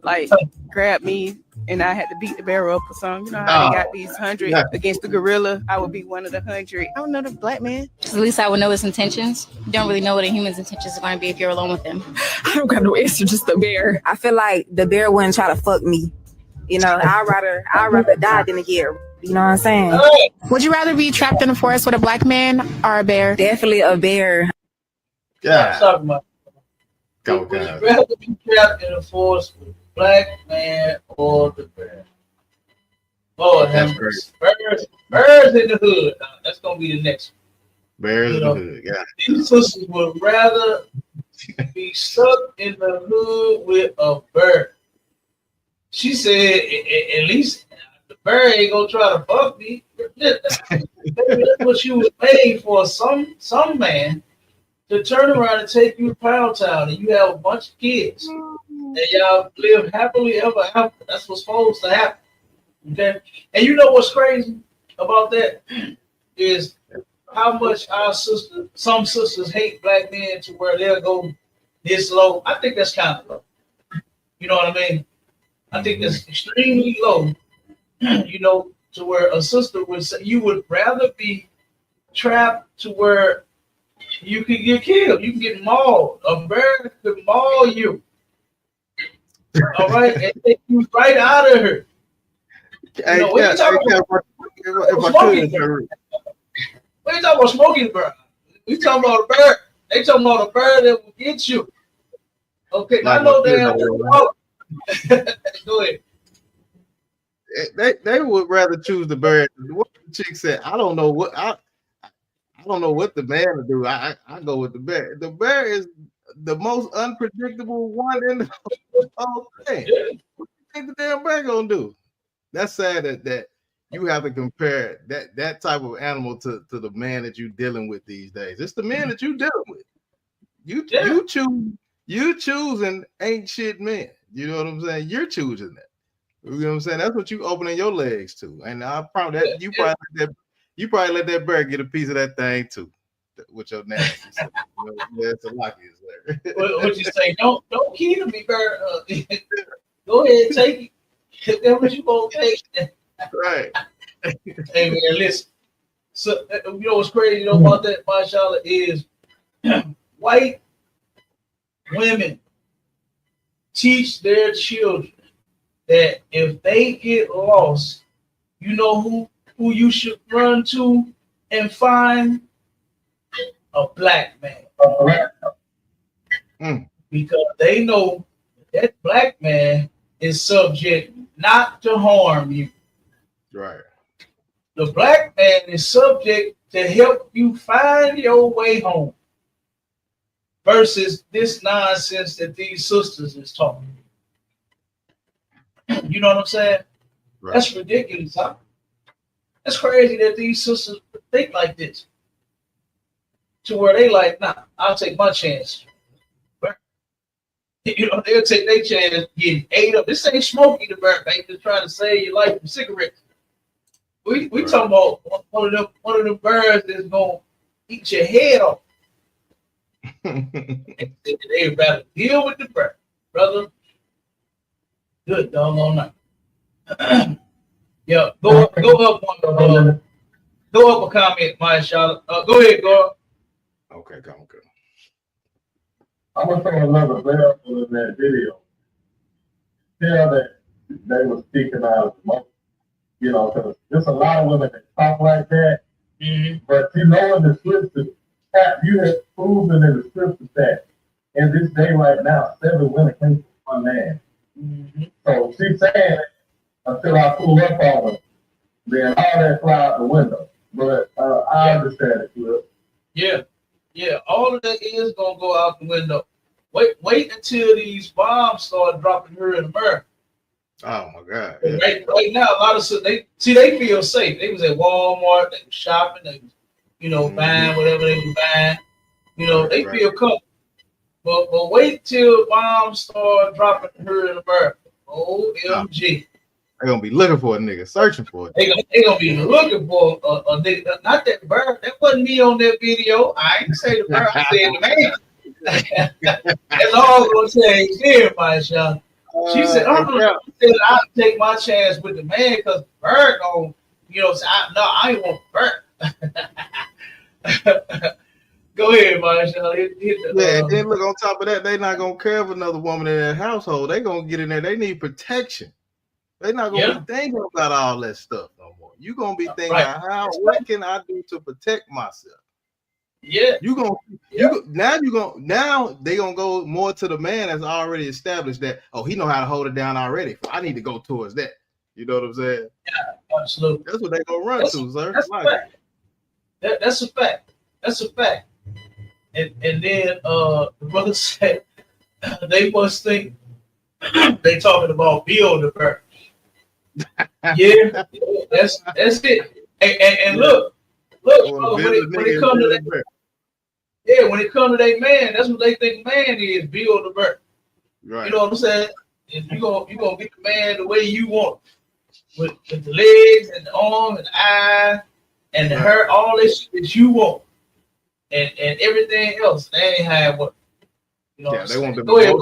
grab me, and I had to beat the bear up or something. You know how they got these 100 against the gorilla? I would be one of the 100. I don't know the black man. At least I would know his intentions. You don't really know what a human's intentions are going to be if you're alone with them. I don't got no answer. Just the bear. I feel like the bear wouldn't try to fuck me. You know, I'd rather die than to get. You know what I'm saying? Would you rather be trapped in a forest with a black man or a bear? Definitely a bear. Yeah. I'm talking about. Would you rather be trapped in a forest with a black man or the bear? Lord have mercy. Bears in the hood. That's gonna be the next one. Bears in the hood. Yeah. These sisters would rather be stuck in the hood with a bear. She said, at least the bear ain't gonna try to fuck me. That's what she was made for. Some man to turn around and take you to Pound Town and you have a bunch of kids and y'all live happily ever after. That's what's supposed to happen. Okay, and you know what's crazy about that is how much some sisters hate black men to where they'll go this low. I think that's kind of low. You know what I mean? I think that's extremely low. You know, to where a sister would say you would rather be trapped to where you could get killed, you can get mauled. A bear could maul you. All right, and take you right out of her. Hey, You know, what you talking about? if I Smoking could, bird. What you talking about smoking bird? We talking about a bird. They talking about a bird that will get you. Okay, Like I know a damn. kid, Go ahead. they would rather choose the bird. What the chick said, I don't know what the man to do. I go with the bear. The bear is the most unpredictable one in the whole thing. What do you think the damn bear gonna do? That's sad that you have to compare that type of animal to the man that you're dealing with these days. It's the man that you're dealing with. You choosing ain't shit men. You know what I'm saying? You're choosing that. You know what I'm saying? That's what you opening your legs to. And I probably you probably let that bear get a piece of that thing too. With your nasty stuff. You know, that's a lucky is there. What you say? Don't kill me, bird. Go ahead, take it. That's what you gonna take. Right. Hey man, listen. So you know what's crazy about that, mashallah, is white women teach their children that if they get lost, you know who you should run to and find? A black man. Because they know that black man is subject not to harm you. Right. The black man is subject to help you find your way home. Versus this nonsense that these sisters is talking. You know what I'm saying? Right. That's ridiculous, huh? That's crazy that these sisters think like this. To where they like, nah, I'll take my chance. But, you know, they'll take their chance getting ate up. This ain't Smokey the Bear, they just trying to save your life from cigarettes. We right. Talking about one of them birds that's gonna eat your head off. They'd rather deal with the bird, brother. Good doggone night. Yeah, go up one. Go up a comment, my shot. Go ahead, go. Okay, go. I'm gonna throw another example in that video. Yeah, that they were speaking out, you know, because there's a lot of women that talk like that. Mm-hmm. But you know, in the scriptures, you have proven in the scriptures that in this day right now, 7 women came from one man. Mm-hmm. So she's saying until I pull up on them, then all that fly out the window. But I understand it, Cliff. Yeah, all of that is gonna go out the window. Wait until these bombs start dropping here in America. Oh my God! Yeah. Right now, a lot of they feel safe. They was at Walmart, they was shopping, they was, buying whatever they was buying. They feel comfortable. But wait till bombs start dropping here in America. OMG. They're gonna be looking for a nigga, searching for it. They gonna be looking for a nigga. Not that bird. That wasn't me on that video. I ain't say the bird. I said the man. That's all I'm gonna say. Here, my shot. She said, I'll take my chance with the man because bird gonna, say, I ain't want bird. Go ahead, Marshall. And then look, on top of that, they not gonna care if another woman in that household. They gonna get in there. They need protection. They're not gonna be thinking about all that stuff no more. You're gonna be thinking, what can I do to protect myself? Yeah. Now they gonna go more to the man that's already established that, he know how to hold it down already. I need to go towards that. You know what I'm saying? Yeah, absolutely. That's what they gonna run to, sir. That's a fact. That's a fact. That's a fact. And then the brother said they must think they talking about Bill the bird. Yeah, that's it. And look, when it comes to that, when it comes to that man, that's what they think man is, Bill the bird. Right. You know what I'm saying? And you gonna get the man the way you want, with the legs and the arm and the eye and the hair, all this shit that you want, and everything else. That ain't how it works. You know Yeah, they want them. Go ahead.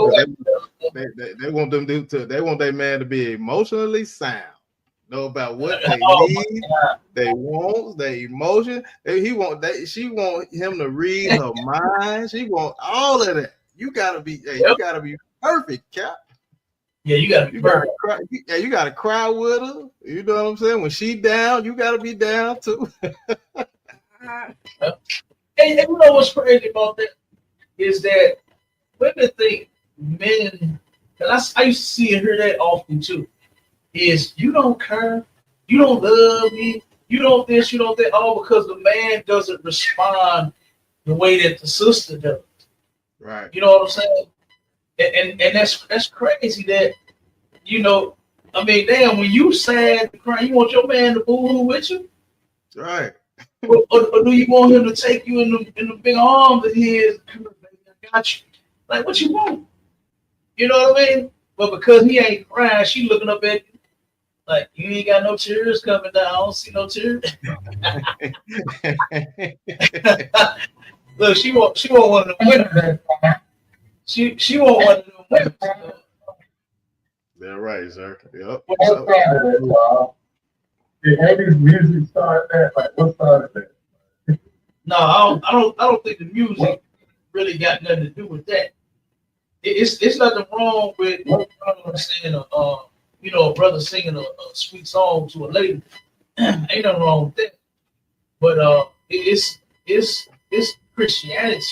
They want them they want their man to be emotionally sound. Know about what they need, they want, their emotion. She want him to read her mind. She want all of that. You gotta be, you gotta be perfect, Cap. Yeah, you gotta be perfect. You gotta cry with her. You know what I'm saying? When she down, you gotta be down too. And you know what's crazy about that is that women think men, and I used to see and hear that often too, is you don't care, you don't love me, you don't this, you don't that, all because the man doesn't respond the way that the sister does. Right. You know what I'm saying? And that's crazy that, you know, I mean, damn, when you sad and crying, you want your man to boo-hoo with you? Right. Or do you want him to take you in the big arms of his? I got you. Like, what you want? You know what I mean? But because he ain't crying, she looking up at you like, you ain't got no tears coming down. I don't see no tears. Look, she want one of the women. She want one of the women. They're right, sir. Yep. What started it, y'all? Did Eddie's music start that? Like, what started that? No, I don't think the music really got nothing to do with that. It's nothing wrong with saying a brother singing a sweet song to a lady. Ain't nothing wrong with that. But it's Christianity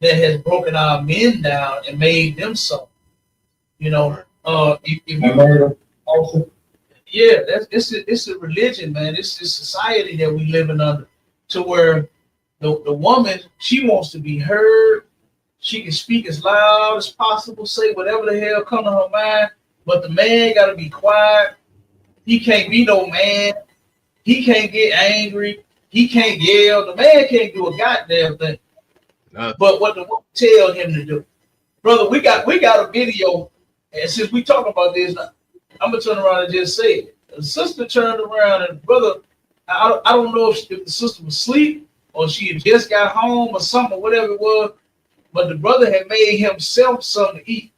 that has broken our men down and made them so. You know, yeah, it's a religion, man. It's a society that we living under, to where the woman, she wants to be heard. She can speak as loud as possible, say whatever the hell come to her mind, but the man got to be quiet. He can't be no man. He can't get angry. He can't yell. The man can't do a goddamn thing. But what the woman tell him to do, brother, we got a video, and since we talking about this, I'm gonna turn around and just say it. The sister turned around, and brother, I don't know if the sister was asleep or she had just got home or something, or whatever it was, but the brother had made himself something to eat.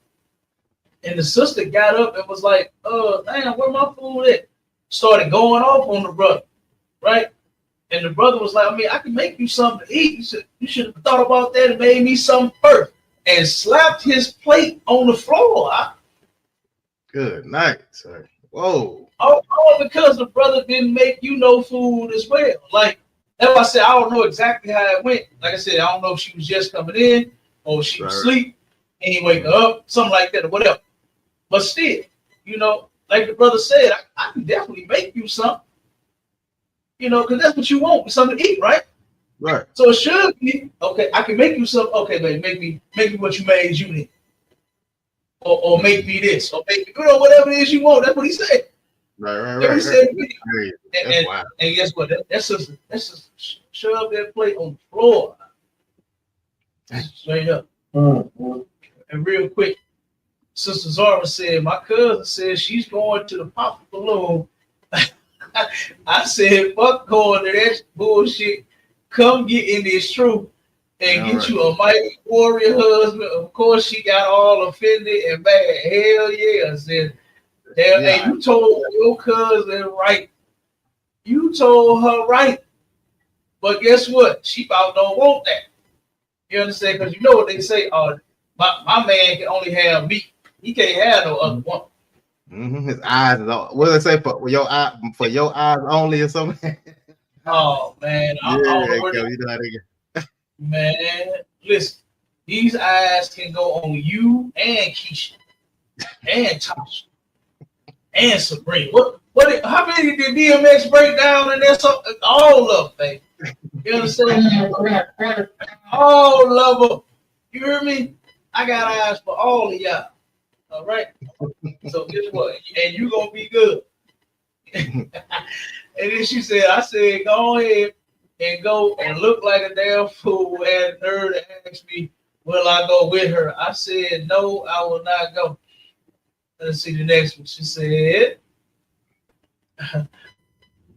And the sister got up and was like, damn, where my food at? Started going off on the brother, right? And the brother was like, I mean, I can make you something to eat. You should have thought about that and made me something first. And slapped his plate on the floor. Good night, sir. Whoa. All because the brother didn't make you no food as well. Like, that's why I said I don't know exactly how it went. Like I said, I don't know if she was just coming in or she was asleep and he wake her up, something like that or whatever. But still, you know, like the brother said, I can definitely make you something. You know, because that's what you want, something to eat, right? Right. So it should be, okay, I can make you something. Okay, baby, make me what you made you need. Or make me this, or make me, you know, whatever it is you want. That's what he said. Right. Said, and guess what? That's just shove that plate on the floor. Straight up. And real quick, Sister Zara said, my cousin said she's going to the Papa Balloon. I said, fuck going to that bullshit. Come get in this truth and get you a mighty warrior husband. Of course, she got all offended and mad. Hell yeah. I said, hell, hey, you told your cousin right. You told her right. But guess what? She about don't want that. You understand? Because you know what they say, my man can only have me. He can't have no other one. Mm-hmm. His eyes is all. What do they say for your eyes only or something? Oh man, man, listen, these eyes can go on you and Keisha and Tasha and Sabrina. What? How many did DMX break down? And that's all of them, baby. You understand? All of them. You hear me? I got eyes for all of y'all. All right. So guess what? And you gonna be good. And then she said, I said, go ahead and go and look like a damn fool who had nerve to ask me, will I go with her? I said, no, I will not go. Let's see the next one. She said,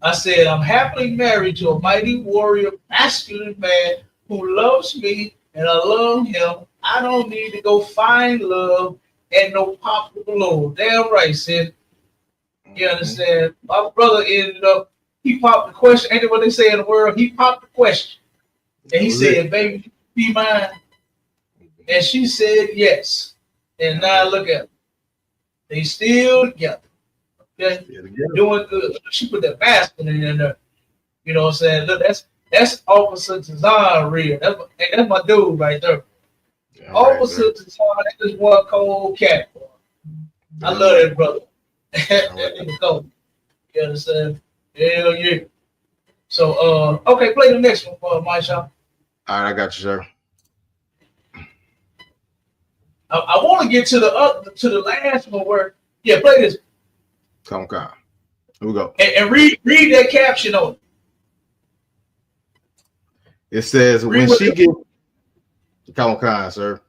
I said, I'm happily married to a mighty warrior, masculine man who loves me and I love him. I don't need to go find love and no popular love. Damn right, sis. You understand? My brother ended up, he popped the question. Ain't that what they say in the world? He popped the question. And he said, baby, be mine. And she said yes. And now look at them. They still together. Okay? Doing good. She put that basket in there. You know what I'm saying? Look, that's Officer Tazan real. That's my dude right there. Yeah, Officer Tazan, that is one cold cat. I love that brother. You understand? Hell yeah. So okay, play the next one for my shop. All right, I got you, sir. I want to get to the last one where play this. Come on. Here we go. And read that caption on it. It says when she gets come on, sir.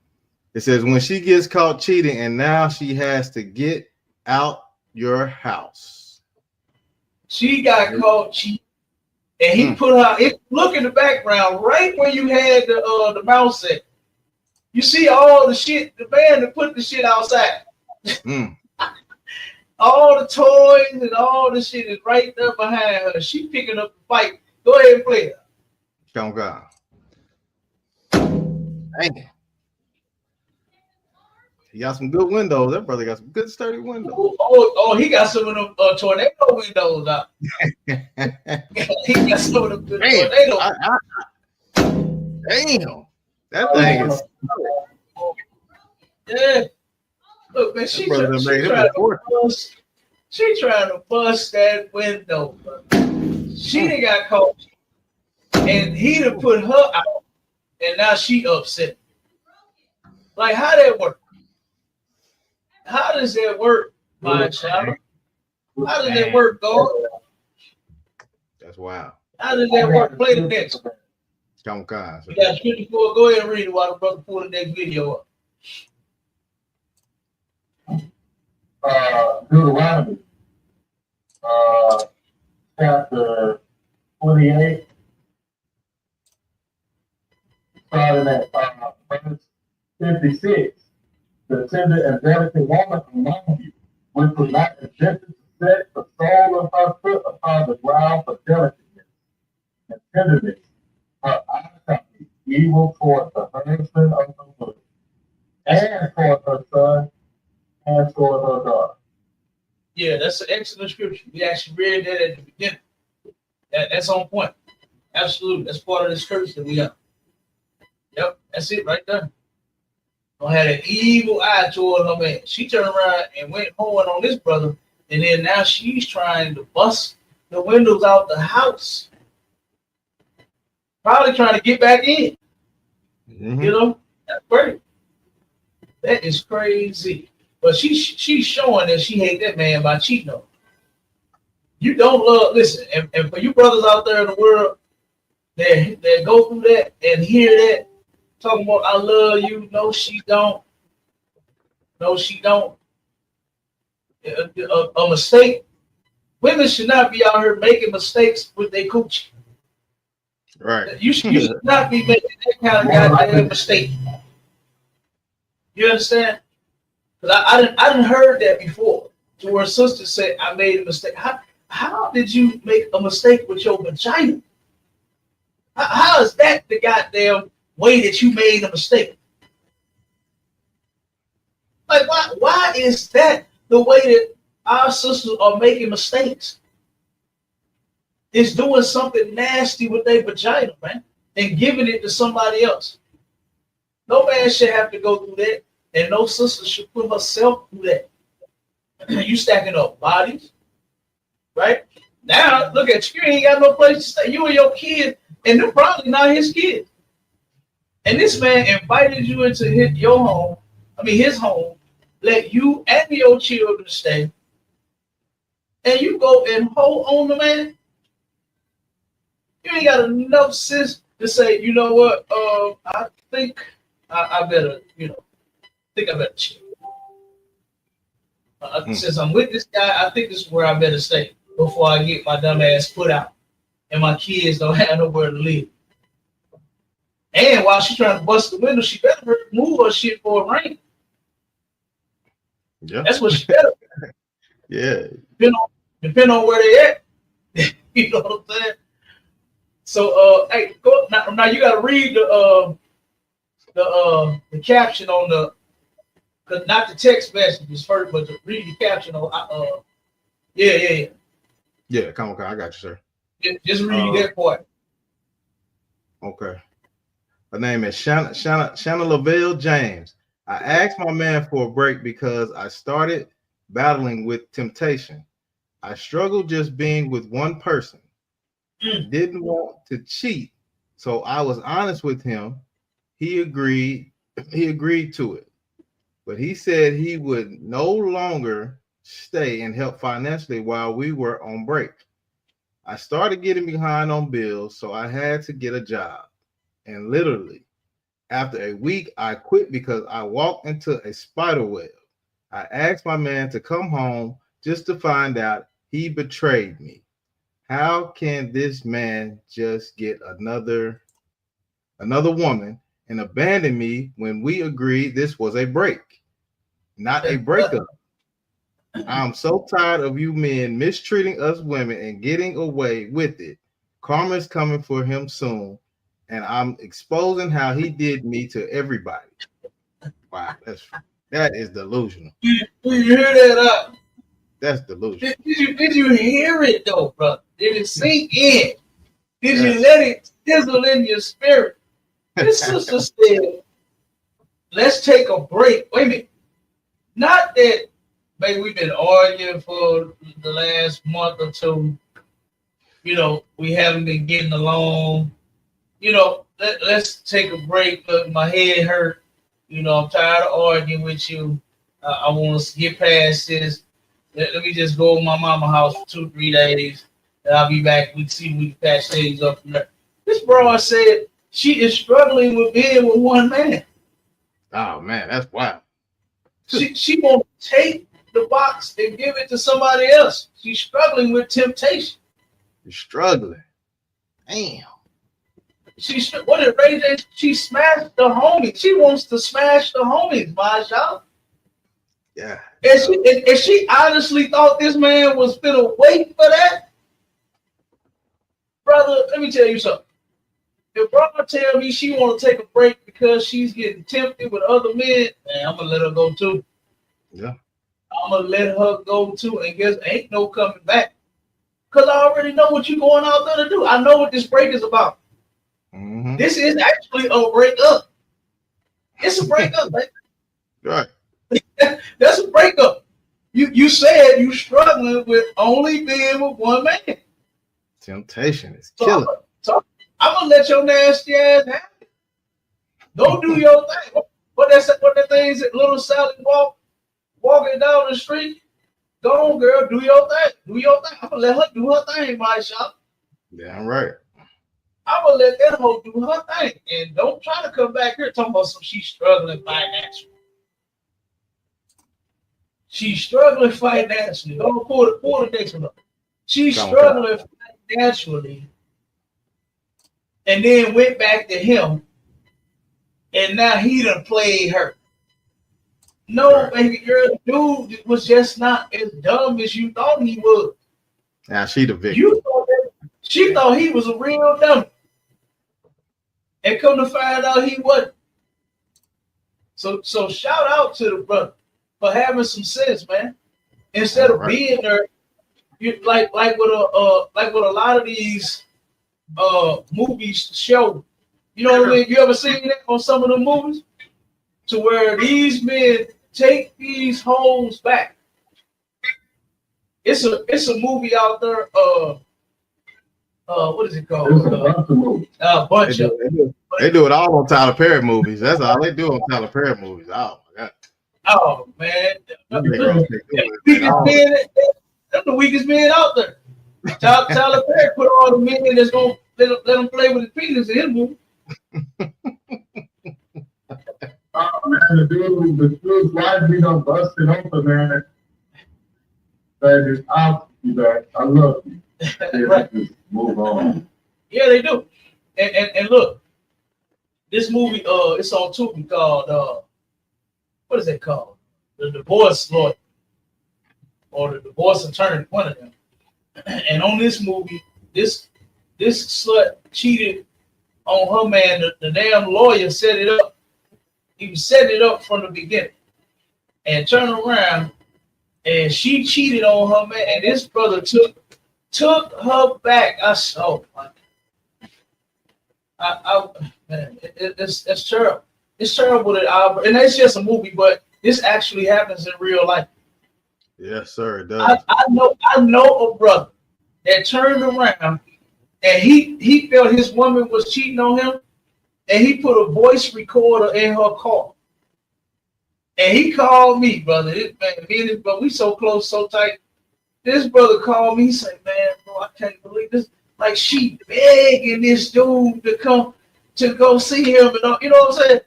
It says when she gets caught cheating and now she has to get out your house. She got caught cheating, and he put her. Look in the background, right where you had the mouse set. You see all the shit. The man that put the shit outside. All the toys and all the shit is right there behind her. She picking up the fight. Go ahead and play it. Come on. Dang. He got some good windows. That brother got some good sturdy windows. Oh, he got some of them tornado windows out. He got some of them good tornado. Damn. That thing is. Yeah. Look, man, she trying to bust that window. She done got caught. And he done put her out. And now she upset. Like, how that work? How does that work, my child? How does that work, God? That's wild. How does that work? Play the next one. Come on. You got 54. Go ahead and read it while the brother pull the next video up. Deuteronomy, chapter 28, starting at verse 56. The tender and delicate woman among you, which was not contented to set the sole of her foot upon the ground for delicateness and tenderness, her eyes shall be evil toward the husband of the woman, and toward her son, and toward her daughter. Yeah, that's an excellent scripture. We actually read that at the beginning. That's on point. Absolutely. That's part of the scripture that we have. Yep, that's it right there. Don't have an evil eye toward her man. She turned around and went home on this brother, and then now she's trying to bust the windows out the house. Probably trying to get back in. You know, that's great. That is crazy. But she's showing that she hate that man by cheating on him. You don't love, listen, and for you brothers out there in the world that go through that and hear that, talking about I love you, no, she don't. No, she don't. A mistake. Women should not be out here making mistakes with their coochie. Right. You should not be making that kind of goddamn mistake. You understand? Because I didn't heard that before. To where sister said, I made a mistake. How did you make a mistake with your vagina? How is that the goddamn way that you made a mistake? Like, why is that the way that our sisters are making mistakes? It's doing something nasty with their vagina, man, and giving it to somebody else. No man should have to go through that, and no sister should put herself through that. You stacking up bodies, right? Now, look at you. You ain't got no place to stay. You and your kid, and they're probably not his kids. And this man invited you into his home, let you and your children stay, and you go and hold on the man. You ain't got enough sense to say, you know what? I think I better, chill. Since I'm with this guy, I think this is where I better stay before I get my dumb ass put out and my kids don't have nowhere to live. And while she's trying to bust the window, she better move her shit for a rain. Yeah. That's what she better. Yeah. Depend on where they at. You know what I'm saying? So hey, go now you gotta read the caption on the not the text messages first, but to read the caption on Yeah, come on, I got you, sir. Just read that part. Okay. Her name is Shanna Lavelle James. I asked my man for a break because I started battling with temptation. I struggled just being with one person. Didn't want to cheat, so I was honest with him. He agreed to it, but he said he would no longer stay and help financially while we were on break. I started getting behind on bills, so I had to get a job. And literally, after a week, I quit because I walked into a spider web. I asked my man to come home just to find out he betrayed me. How can this man just get another woman and abandon me when we agreed this was a break, not a breakup? I'm so tired of you men mistreating us women and getting away with it. Karma's coming for him soon, and I'm exposing how he did me to everybody. Wow, that is delusional. Did you hear that? That's delusional. Did you hear it though, brother? Did it sink in? Did you let it sizzle in your spirit? This sister said, let's take a break. Wait a minute. Not that, baby, we've been arguing for the last month or two. You know, we haven't been getting along. You know, let's take a break. Look, my head hurt. You know, I'm tired of arguing with you. I want us to get past this. Let me just go to my mama's house for 2-3 days. And I'll be back. We can see if we can patch things up from there. This broad said she is struggling with being with one man. Oh man, that's wild. She won't take the box and give it to somebody else. She's struggling with temptation. You're struggling. Damn. What did Ray J? She smashed the homies. She wants to smash the homies, Maja. Yeah. And she honestly thought this man was finna wait for that. Brother, let me tell you something. If brother tell me she want to take a break because she's getting tempted with other men, man, I'm gonna let her go too. Yeah. I'm gonna let her go too, and guess ain't no coming back. Cause I already know what you going out there to do. I know what this break is about. Mm-hmm. This is actually a breakup. It's a breakup, man. Right. That's a breakup. You said you struggling with only being with one man. Temptation is killing. So I'm gonna let your nasty ass have it. Don't do your thing. What the things that little Sally walking down the street? Go on, girl, do your thing. Do your thing. I'm gonna let her do her thing, my shop. Yeah, I'm right. I'm gonna let that hoe do her thing. And don't try to come back here talking about some she's struggling financially. She's struggling financially. Don't pull the next one up. She's struggling financially. And then went back to him. And now he done played her. No, baby girl, dude was just not as dumb as you thought he was. Now she the victim. She thought he was a real dummy. And come to find out he wasn't. So shout out to the brother for having some sense, man. Instead of being there, you like what a lot of these movies show. You know what I mean? You ever seen that on some of the movies? To where these men take these hoes back. It's a movie out there. What is it called? Bunch of. They do it all on Tyler Perry movies. That's all they do on Tyler Perry movies. Oh my god. Oh man, they're the weakest men out there. Tyler Perry put all the men that's gonna let them play with his penis in his movie. Man, the dude's life be done busted open, man. Baby, I'll be back. I love you. Right. Just move on. Yeah, they do. And look, This movie, it's on Tubi called what is it called? The Divorce Lawyer or the Divorce Attorney, one of them. And on this movie, this slut cheated on her man. The damn lawyer set it up. He was setting it up from the beginning, and turned around, and she cheated on her man. And this brother took her back. I saw. Man, it's terrible. It's terrible that and it's just a movie, but this actually happens in real life. Yes, sir. It does. I know a brother that turned around and he felt his woman was cheating on him, and he put a voice recorder in her car. And he called me, brother. Me and his brother, we so close, so tight. This brother called me. He said, "Man, bro, I can't believe this. Like, she begging this dude to come to go see him, and you know what I'm saying?"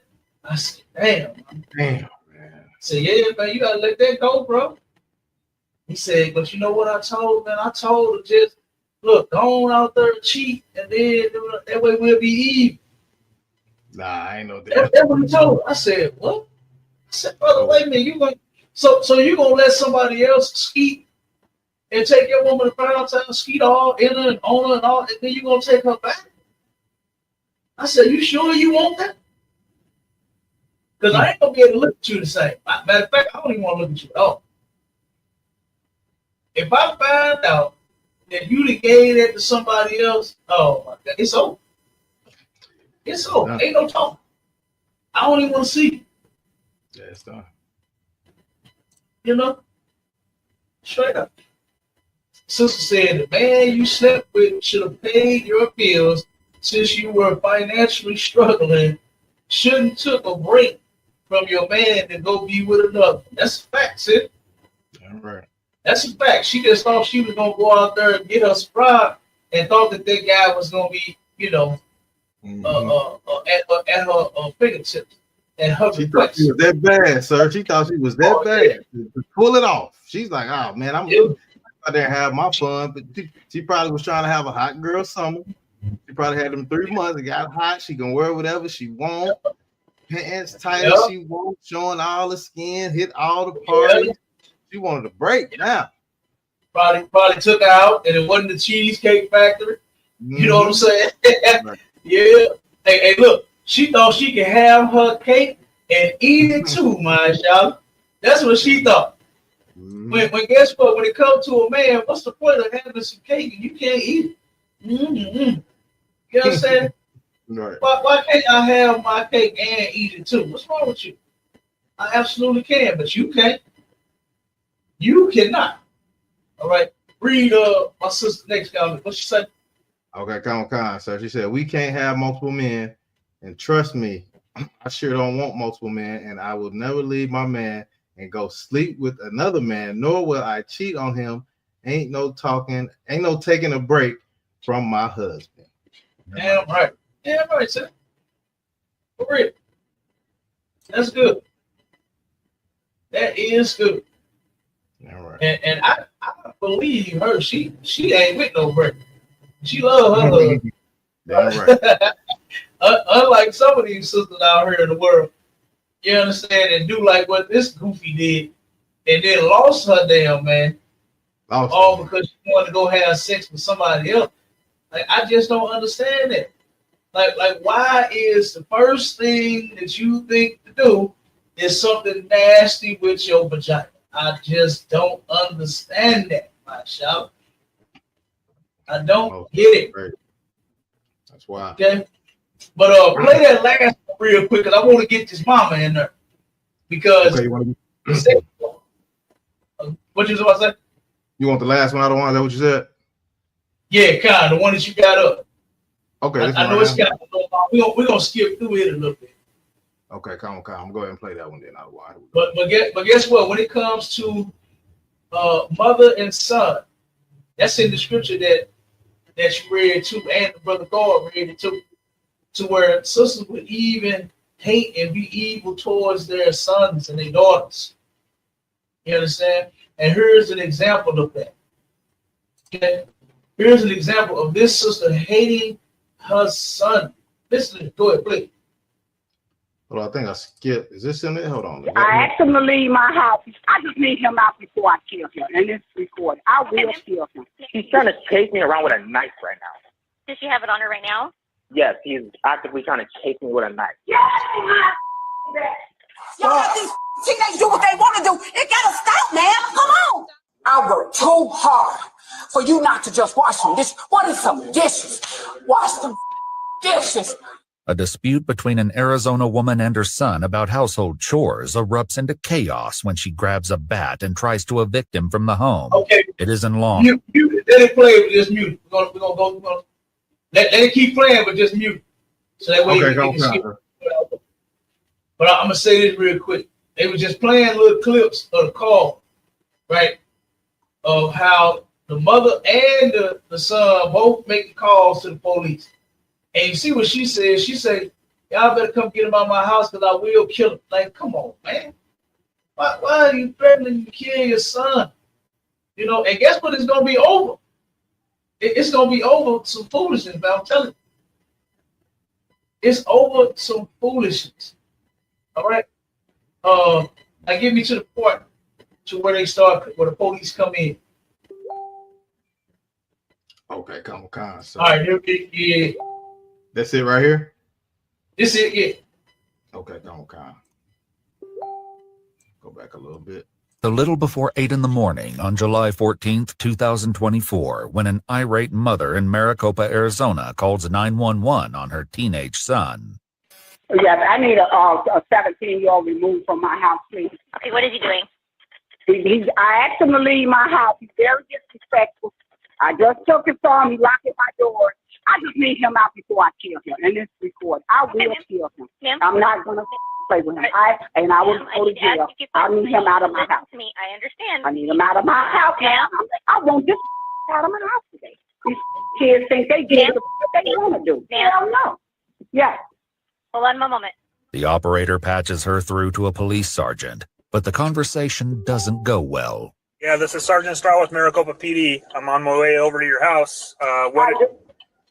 I said, "Damn, man." I said, "Yeah, man, you gotta let that go, bro." He said, "But you know what I told, man? I told her, just look, go on out there and cheat, and then that way we'll be even." Nah, I ain't no that. That's what he told her. I said, "What?" I said, "Brother, wait a minute, you going so you gonna let somebody else skeet and take your woman to Pound Town, skeet all in her and on her and all, and then you gonna take her back?" I said, "You sure you want that? Because I ain't gonna be able to look at you the same. Matter of fact, I don't even want to look at you at all. If I find out that you done gave that to somebody else, oh my God, it's over. It's over. Ain't no talk. I don't even want to see you." Yeah, it's done. You know? Straight up. Sister said, "The man you slept with should have paid your bills since you were financially struggling. Shouldn't took a break from your man to go be with another." That's a fact, sis. All right. That's a fact. She just thought she was gonna go out there and get her sprite, and thought that guy was gonna be, you know, at her fingertips. And her she thought she was that bad, sir. She thought she was that bad to pull it off. She's like, "Oh man, I'm out there and have my fun." But she probably was trying to have a hot girl summer. She probably had them 3 months. It got hot. She can wear whatever she want, pants tight as she wants, showing all the skin, hit all the parties. She wanted a break now. Probably took her out, and it wasn't the Cheesecake Factory. You know what I'm saying? Right. Yeah. Hey, look. She thought she could have her cake and eat it too, my child. That's what she thought. When guess what? When it comes to a man, what's the point of having some cake and you can't eat it? You know what I'm saying? Right. Why can't I have my cake and eat it too? What's wrong with you? I absolutely can, but you can't. You cannot. All right. Read my sister next comment. What she say? Okay, come on, sir. She said, "We can't have multiple men. And trust me, I sure don't want multiple men, and I will never leave my man and go sleep with another man, nor will I cheat on him. Ain't no taking a break from my husband." Damn right. Damn right, sir. For real. That's good. That is good. All right. And I believe her. She ain't with no break. She love her husband. Damn right. Unlike some of these sisters out here in the world, you understand, and do like what this goofy did, and then lost her damn man, all because she wanted to go have sex with somebody else. Like, I just don't understand that. Like, why is the first thing that you think to do is something nasty with your vagina? I just don't understand that, my child. I don't get it. Right. That's why. Okay. But play that last one real quick, because I want to get this mama in there. Because what you was about to say? You want the last one? I don't want. Is that what you said? Yeah, kind of the one that you got up. Okay. I know it's got a little long. We're gonna skip through it a little bit. Okay, come on. I'm go ahead and play that one then. But guess what? When it comes to mother and son, that's in the scripture that you read too, and the brother God read it too, to where sisters would even hate and be evil towards their sons and their daughters. You understand? And here's an example of that. Okay? Here's an example of this sister hating her son. Listen, go ahead, please. Hold on, I think I skipped. Is this in there? Hold on. I asked him to leave my house. I just need him out before I kill him. And it's recorded. I will kill him. She's trying to chase me around with a knife right now. Does she have it on her right now? Yes, he's actively trying to chase me with a knife. Y'all let these teenagers do what they want to do. It gotta stop, man. Come on. I work too hard for you not to just wash some dishes. What is some dishes? Wash some dishes. A dispute between an Arizona woman and her son about household chores erupts into chaos when she grabs a bat and tries to evict him from the home. Okay. It isn't long. Let it play, but just mute. We're gonna go. Let it keep playing, but just mute. So that way you can skip. But I'm gonna say this real quick. They were just playing little clips of the call, right? Of how the mother and the son both making calls to the police. And you see what she said? She said, y'all better come get him out of my house because I will kill him. Like, come on, man. Why are you threatening to kill your son? You know, and guess what? It's going to be over. It's going to be over some foolishness, man. I'm telling you. It's over some foolishness. All right? I give me to the point to where where the police come in. Okay, come on. So. All right, here we go. That's it right here? This is it. Okay, come on. Go back a little bit. A little before 8 in the morning on July 14th, 2024, when an irate mother in Maricopa, Arizona calls 911 on her teenage son. Yes, I need a 17-year-old removed from my house, please. Okay, what is he doing? I asked him to leave my house. He's very disrespectful. I just took his arm. He locked at my door. I just need him out before I kill him. And it's recorded. I will kill him. I'm not going to play with him. I will go to jail. I need him out of my house. Me, I understand. I need him out of my house, man. I want this out of my house today. These kids think they did what they want to do. Hell no. Yeah. Hold on one moment. The operator patches her through to a police sergeant, but the conversation doesn't go well. Yeah, this is Sergeant Stroud with Maricopa PD. I'm on my way over to your house.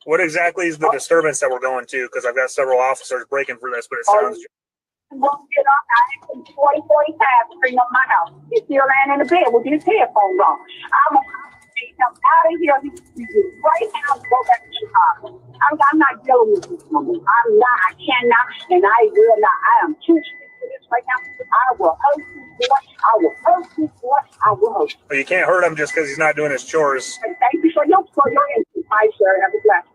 What exactly is the disturbance that we're going to? Because I've got several officers breaking for this, but it sounds... I asked him 40 times to bring up my house. He's still laying in the bed with his headphones on. I'm going to take him out of here. He's right now to go back to Chicago. I'm not dealing with this woman. I'm not. I cannot, and I will not. I am too sick for this right now. I will hurt this boy. I will hurt this boy. I will hurt him. Well, you can't hurt him just because he's not doing his chores. Thank you for your input. Bye, sir. Have a blessing.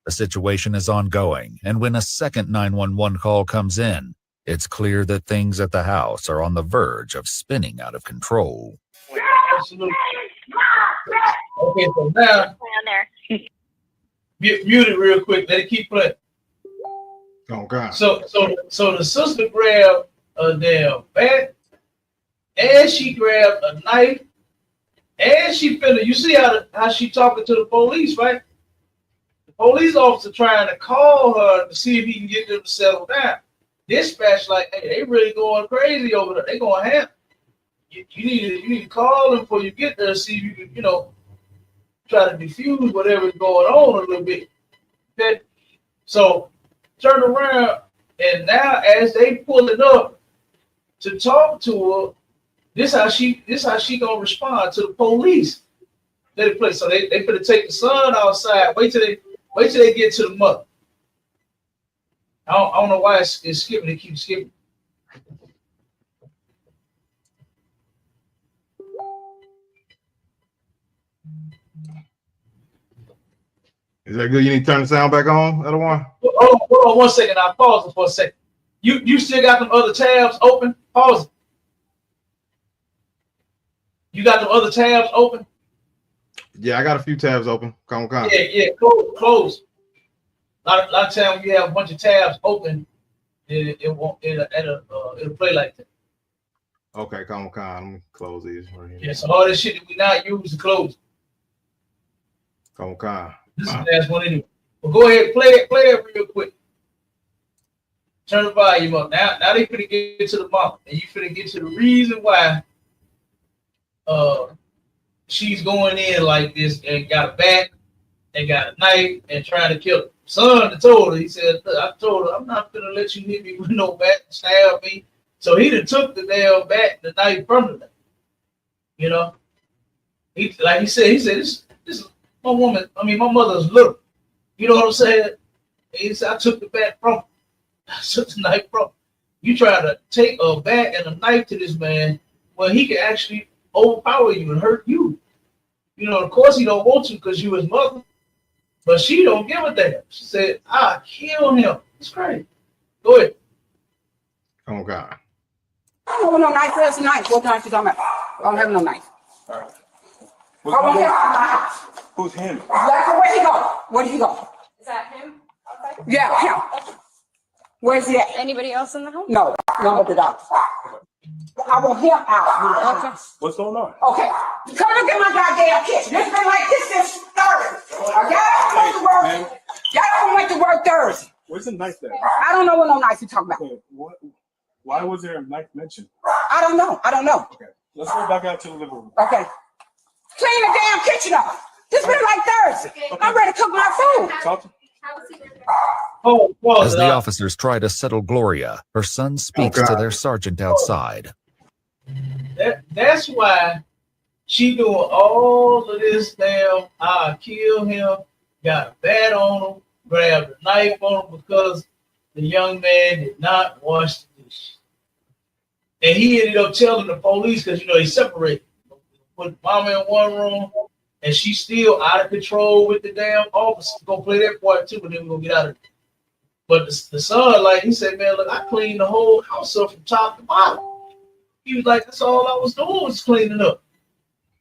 The situation is ongoing, and when a second 911 call comes in, it's clear that things at the house are on the verge of spinning out of control. Absolutely. Okay, so now mute it real quick. Let it keep playing. Oh God. So the sister grabbed a damn bat, and she grabbed a knife, and she finna. You see how she talking to the police, right? Police officer trying to call her to see if he can get them to settle down. Dispatch like, hey, they really going crazy over there. They going ham. You need to call them before you get there, see if you can, try to diffuse whatever's going on a little bit. Okay? So turn around, and now as they pulling up to talk to her, this how she gonna respond to the police. Let it play. So they finna take the son outside. Wait till they get to the mother. I don't know why it's skipping. It keeps skipping. Is that good? You need to turn the sound back on, other one? Hold on 1 second. I'll pause it for a second. You still got them other tabs open? Pause it. You got them other tabs open? Yeah, I got a few tabs open. Come on. Yeah. Close. A lot of times you have a bunch of tabs open, it'll play like that. Okay, come on. Let me close these right here. Yeah, so all this shit that we not use to close. Come on. This is the last one anyway. Well, go ahead, play it real quick. Turn the volume up. Now they finna get to the mom, and you finna get to the reason why she's going in like this and got a bat and got a knife and trying to kill her. son told her, he said, I told her, I'm not gonna let you hit me with no bat and stab me. So he done took the damn bat, the knife from her. You know, he said, this is my woman. I mean, my mother's little. You know what I'm saying? He said, I took the bat from her. I took the knife from her. You try to take a bat and a knife to this man, well, he can actually overpower you and hurt you. You know, of course he don't want to because you his mother, but she don't give a damn. She said, I kill him. It's crazy. Go ahead. Oh God. I don't have no knife. Where's the knife? What knife you talking about? I don't have no knife. All right. Who's him? Where'd he go? Where did he go? Is that him? Okay. Yeah, him. Where's he at? Anybody else in the home? No, none but the doctor. I want him out. Okay. What's going on? Okay. Come look at my goddamn kitchen. It's been like this since Thursday. Y'all don't went to work Thursday. Where's the knife there? I don't know what no knife you talking about. Okay, why was there a knife mentioned? I don't know. Okay, let's go back out to the living room. Okay. Clean the damn kitchen up. This been like Thursday. Okay. I'm ready to cook my food. Talk to As the officers try to settle Gloria, her son speaks to their sergeant outside. That's why she doing all of this damn, I'll kill him, got a bat on him, grabbed a knife on him because the young man did not wash the dishes. And he ended up telling the police because, you know, they separated. Put mama in one room and she's still out of control with the damn officer. Gonna play that part too, but then we're gonna get out of it. But the son, like, he said, man, look, I cleaned the whole house up from top to bottom. He was like, that's all I was doing was cleaning up.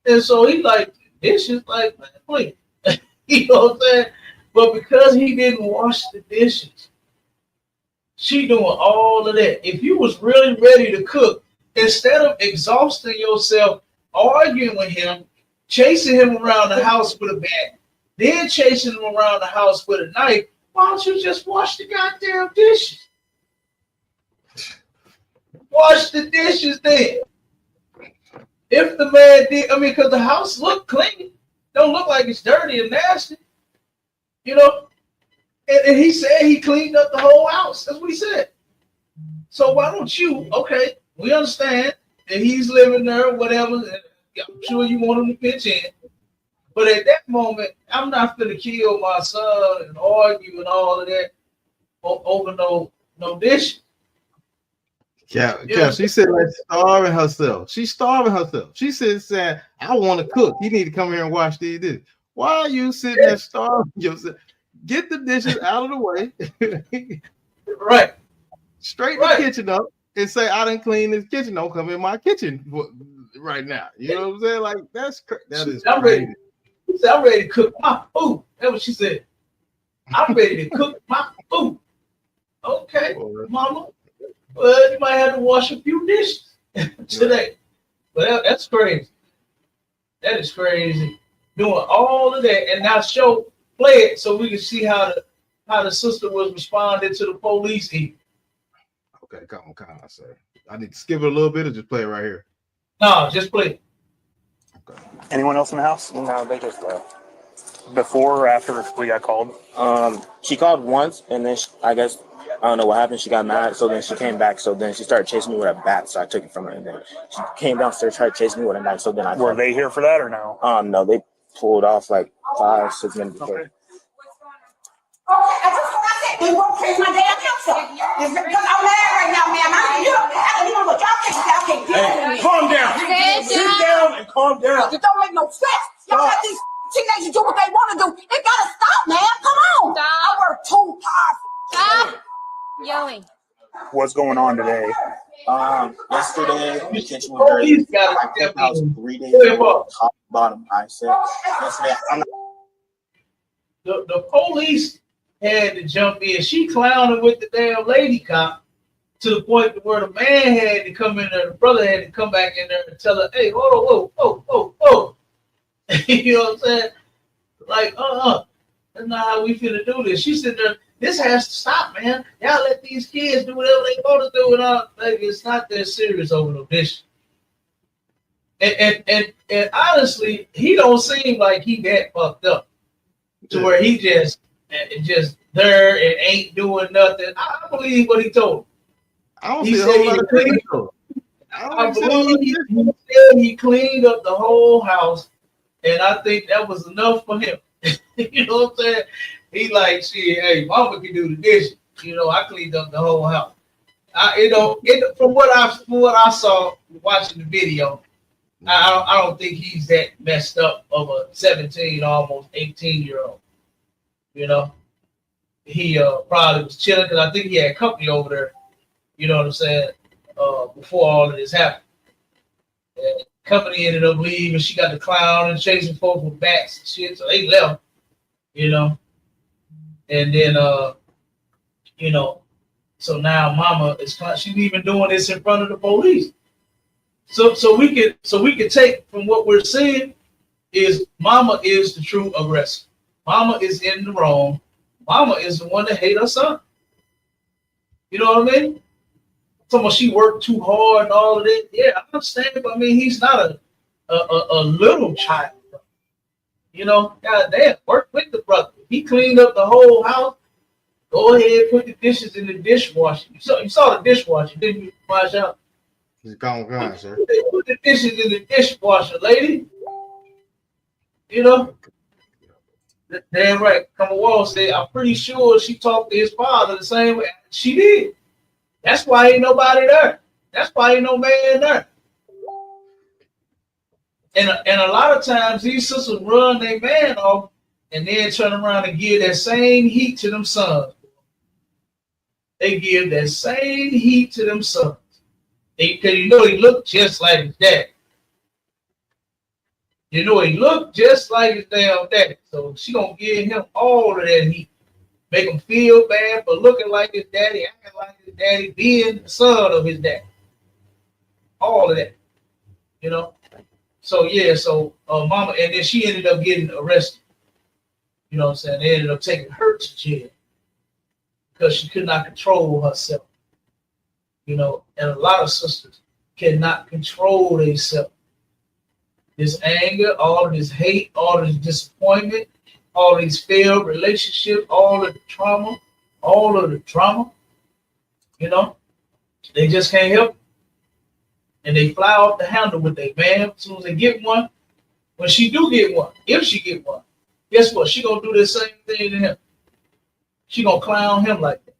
And so he like, dishes, like, man, clean. You know what I'm saying? But because he didn't wash the dishes, she doing all of that. If you was really ready to cook, instead of exhausting yourself, arguing with him, chasing him around the house with a bat, then chasing him around the house with a knife, why don't you just wash the goddamn dishes? Wash the dishes then. If the man did, I mean, because the house look clean, don't look like it's dirty and nasty, you know. And he said he cleaned up the whole house. That's what he said. So why don't you? Okay, we understand that he's living there, whatever. And I'm sure you want him to pitch in, but at that moment, I'm not gonna kill my son and argue and all of that over no dish. Yeah, she's sitting there starving herself. She's starving herself. She said, saying, I want to cook. You need to come here and wash these dishes. Why are you sitting there starving yourself? Get the dishes out of the way. Right. Straighten the kitchen up and say, I didn't clean this kitchen. Don't come in my kitchen right now. You know what I'm saying? Like, that is I'm crazy. ready. She said, I'm ready to cook my food. That's what she said. I'm ready to cook my food. Okay, mama. Well, you might have to wash a few dishes today. But that's crazy. That is crazy. Doing all of that and now play it so we can see how the sister was responding to the police. Okay, come on, sir. I need to skip it a little bit or just play it right here. No, just play it. Okay. Anyone else in the house? No, they just left. Before or after we got called? She called once, and then I guess I don't know what happened. She got mad, so then she came back. So then she started chasing me with a bat, so I took it from her. And then she came downstairs, tried to chase me with a knife. So then Were they here for that or no? No, they pulled off like 5-6 minutes before. Okay, I just what I said. We won't change my damn house up. It's because I'm mad right now, man. You know what y'all can't get Hey, calm down. Sit down and calm down. It don't make no sense. Y'all let these teenagers do what they want to do. It gotta stop, man. Come on. Stop. I work too hard. Stop yelling. What's going on today? Yesterday, the kitchen was dirty. I kept the house 3 days ago, top and bottom. I said, yesterday, I'm not. The police had to jump in. She clowning with the damn lady cop to the point where the man had to come in there, the brother had to come back in there and tell her, hey, whoa. You know what I'm saying? Like, that's not how we finna do this. She said, this has to stop, man. Y'all let these kids do whatever they want to do. Like, it's not that serious over no dish. And honestly, he don't seem like he that fucked up to where he just and just there and ain't doing nothing. I believe what he told. I don't He see a said whole he lot of cleaned. clean. I believe he said he cleaned up the whole house, and I think that was enough for him. You know what I'm saying? He like, shit, hey, mama can do the dishes. You know, I cleaned up the whole house. From what I saw watching the video, I don't think he's that messed up of a 17, almost 18-year-old. You know, he probably was chilling because I think he had company over there. You know what I'm saying? Before all of this happened, and company ended up leaving. She got the clown and chasing folks with bats and shit, so they left. You know, and then you know, so now mama is she's even doing this in front of the police. So we could take from what we're seeing is mama is the true aggressor. Mama is in the wrong. Mama is the one that hate her son. You know what I mean? Someone she worked too hard and all of that. Yeah, I understand, but I mean he's not a little child. You know, goddamn, work with the brother. He cleaned up the whole house. Go ahead, put the dishes in the dishwasher. You saw the dishwasher, didn't you? Wash out. He's gone, sir. Put the dishes in the dishwasher, lady. You know? Damn right. Come on, said, I'm pretty sure she talked to his father the same way. She did. That's why ain't nobody there. That's why ain't no man there. And a lot of times these sisters run their man off and then turn around and give that same heat to them sons. They give that same heat to them sons. Because you know he looked just like his dad. You know he looked just like his damn daddy. So she gonna give him all of that heat. Make him feel bad for looking like his daddy, acting like his daddy, being the son of his daddy. All of that. You know? So yeah, so mama, and then she ended up getting arrested. You know what I'm saying? They ended up taking her to jail because she could not control herself. You know, and a lot of sisters cannot control themselves. This anger, all of this hate, all of this disappointment, all of these failed relationships, all of the trauma, you know, they just can't help it. And they fly off the handle with their man as soon as they get one. When she do get one, if she get one, guess what? She gonna do the same thing to him. She gonna clown him like that.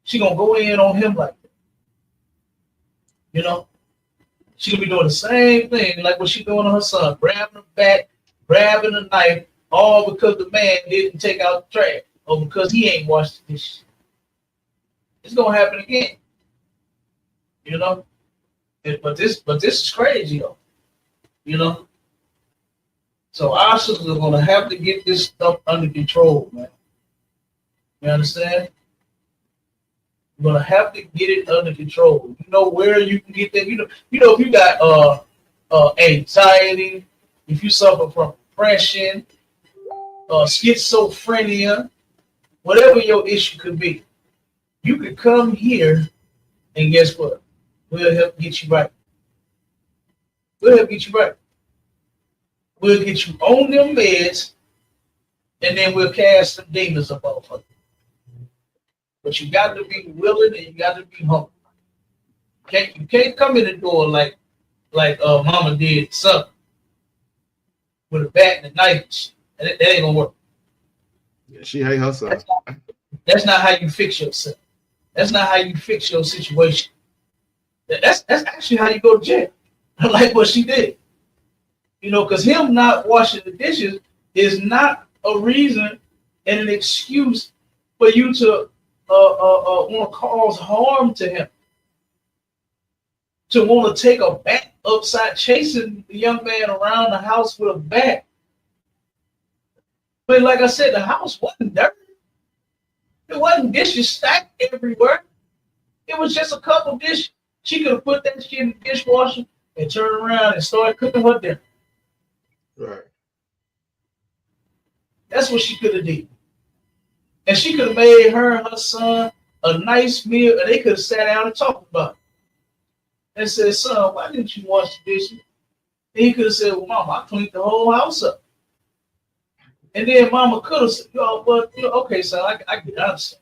She gonna go in on him like that. You know? She gonna be doing the same thing like what she doing on her son, grabbing the bat, grabbing the knife, all because the man didn't take out the trash or because he ain't washed the dishes. It's gonna happen again. You know? But this is crazy though. You know? So our sisters are gonna have to get this stuff under control, man. You understand? You're gonna have to get it under control. You know where you can get that. You know if you got anxiety, if you suffer from depression, schizophrenia, whatever your issue could be, you could come here and guess what? We'll help get you right. We'll help get you right. We'll get you on them meds, and then we'll cast some demons up off of you. But you got to be willing and you got to be humble. You can't come in the door like Mama did son with a bat and a knife. That ain't gonna work. Yeah, she hate her son. That's not how you fix yourself. That's not how you fix your situation. That's actually how you go to jail. Like what she did. You know, because him not washing the dishes is not a reason and an excuse for you to want to cause harm to him. To want to take a bat upside, chasing the young man around the house with a bat. But like I said, the house wasn't dirty. It wasn't dishes stacked everywhere. It was just a couple dishes. She could have put that shit in the dishwasher and turned around and started cooking her dinner. Right. That's what she could have did. And she could have made her and her son a nice meal, and they could have sat down and talked about it. And said, son, why didn't you wash the dishes? And he could have said, well, Mama, I cleaned the whole house up. And then Mama could have said, okay, so I get it.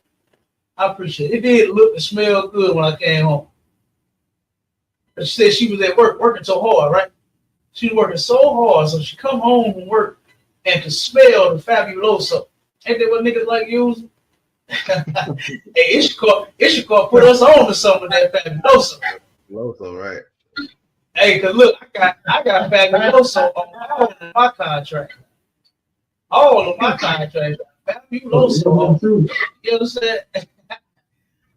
I appreciate it. It did look and smell good when I came home. But she said she was at work, working so hard, right? She was working so hard, so she come home from work and could smell the Fabuloso. Ain't that what niggas like using? Hey, it should put us on to some of that Fabuloso. Fabuloso, right? Hey, cause look, I got Fabuloso on all of my contracts. All of my contracts, Fabuloso. You understand?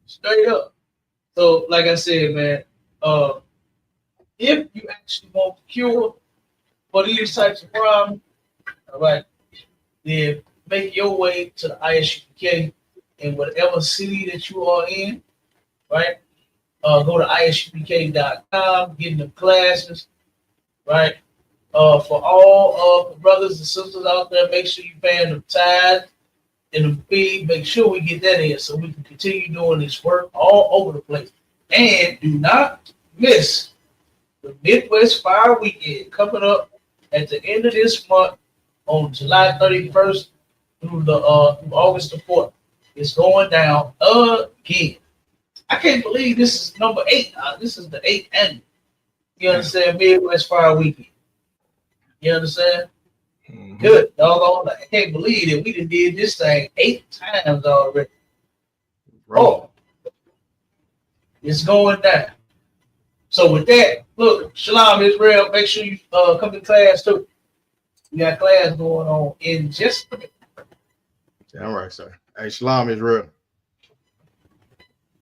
Straight up. So, like I said, man, if you actually want the cure for these types of problems, all right, then make your way to the ISUPK in whatever city that you are in, right? Go to isupk.com, get in the classes, right? For all of the brothers and sisters out there, make sure you paying them tithe and the fee. Make sure we get that in so we can continue doing this work all over the place. And do not miss the Midwest Fire Weekend coming up at the end of this month on July 31st through August the 4th. It's going down again. I can't believe this is number 8. This is the 8th annual. You understand? Midwest Fire Weekend. You understand? Mm-hmm. Good. Doggone, I can't believe that we did this thing 8 times already. Oh, it's going down. So with that, look, Shalom Israel, make sure you come to class too. We got class going on in just a minute. Yeah, all right, sir. Hey, Shalom Israel.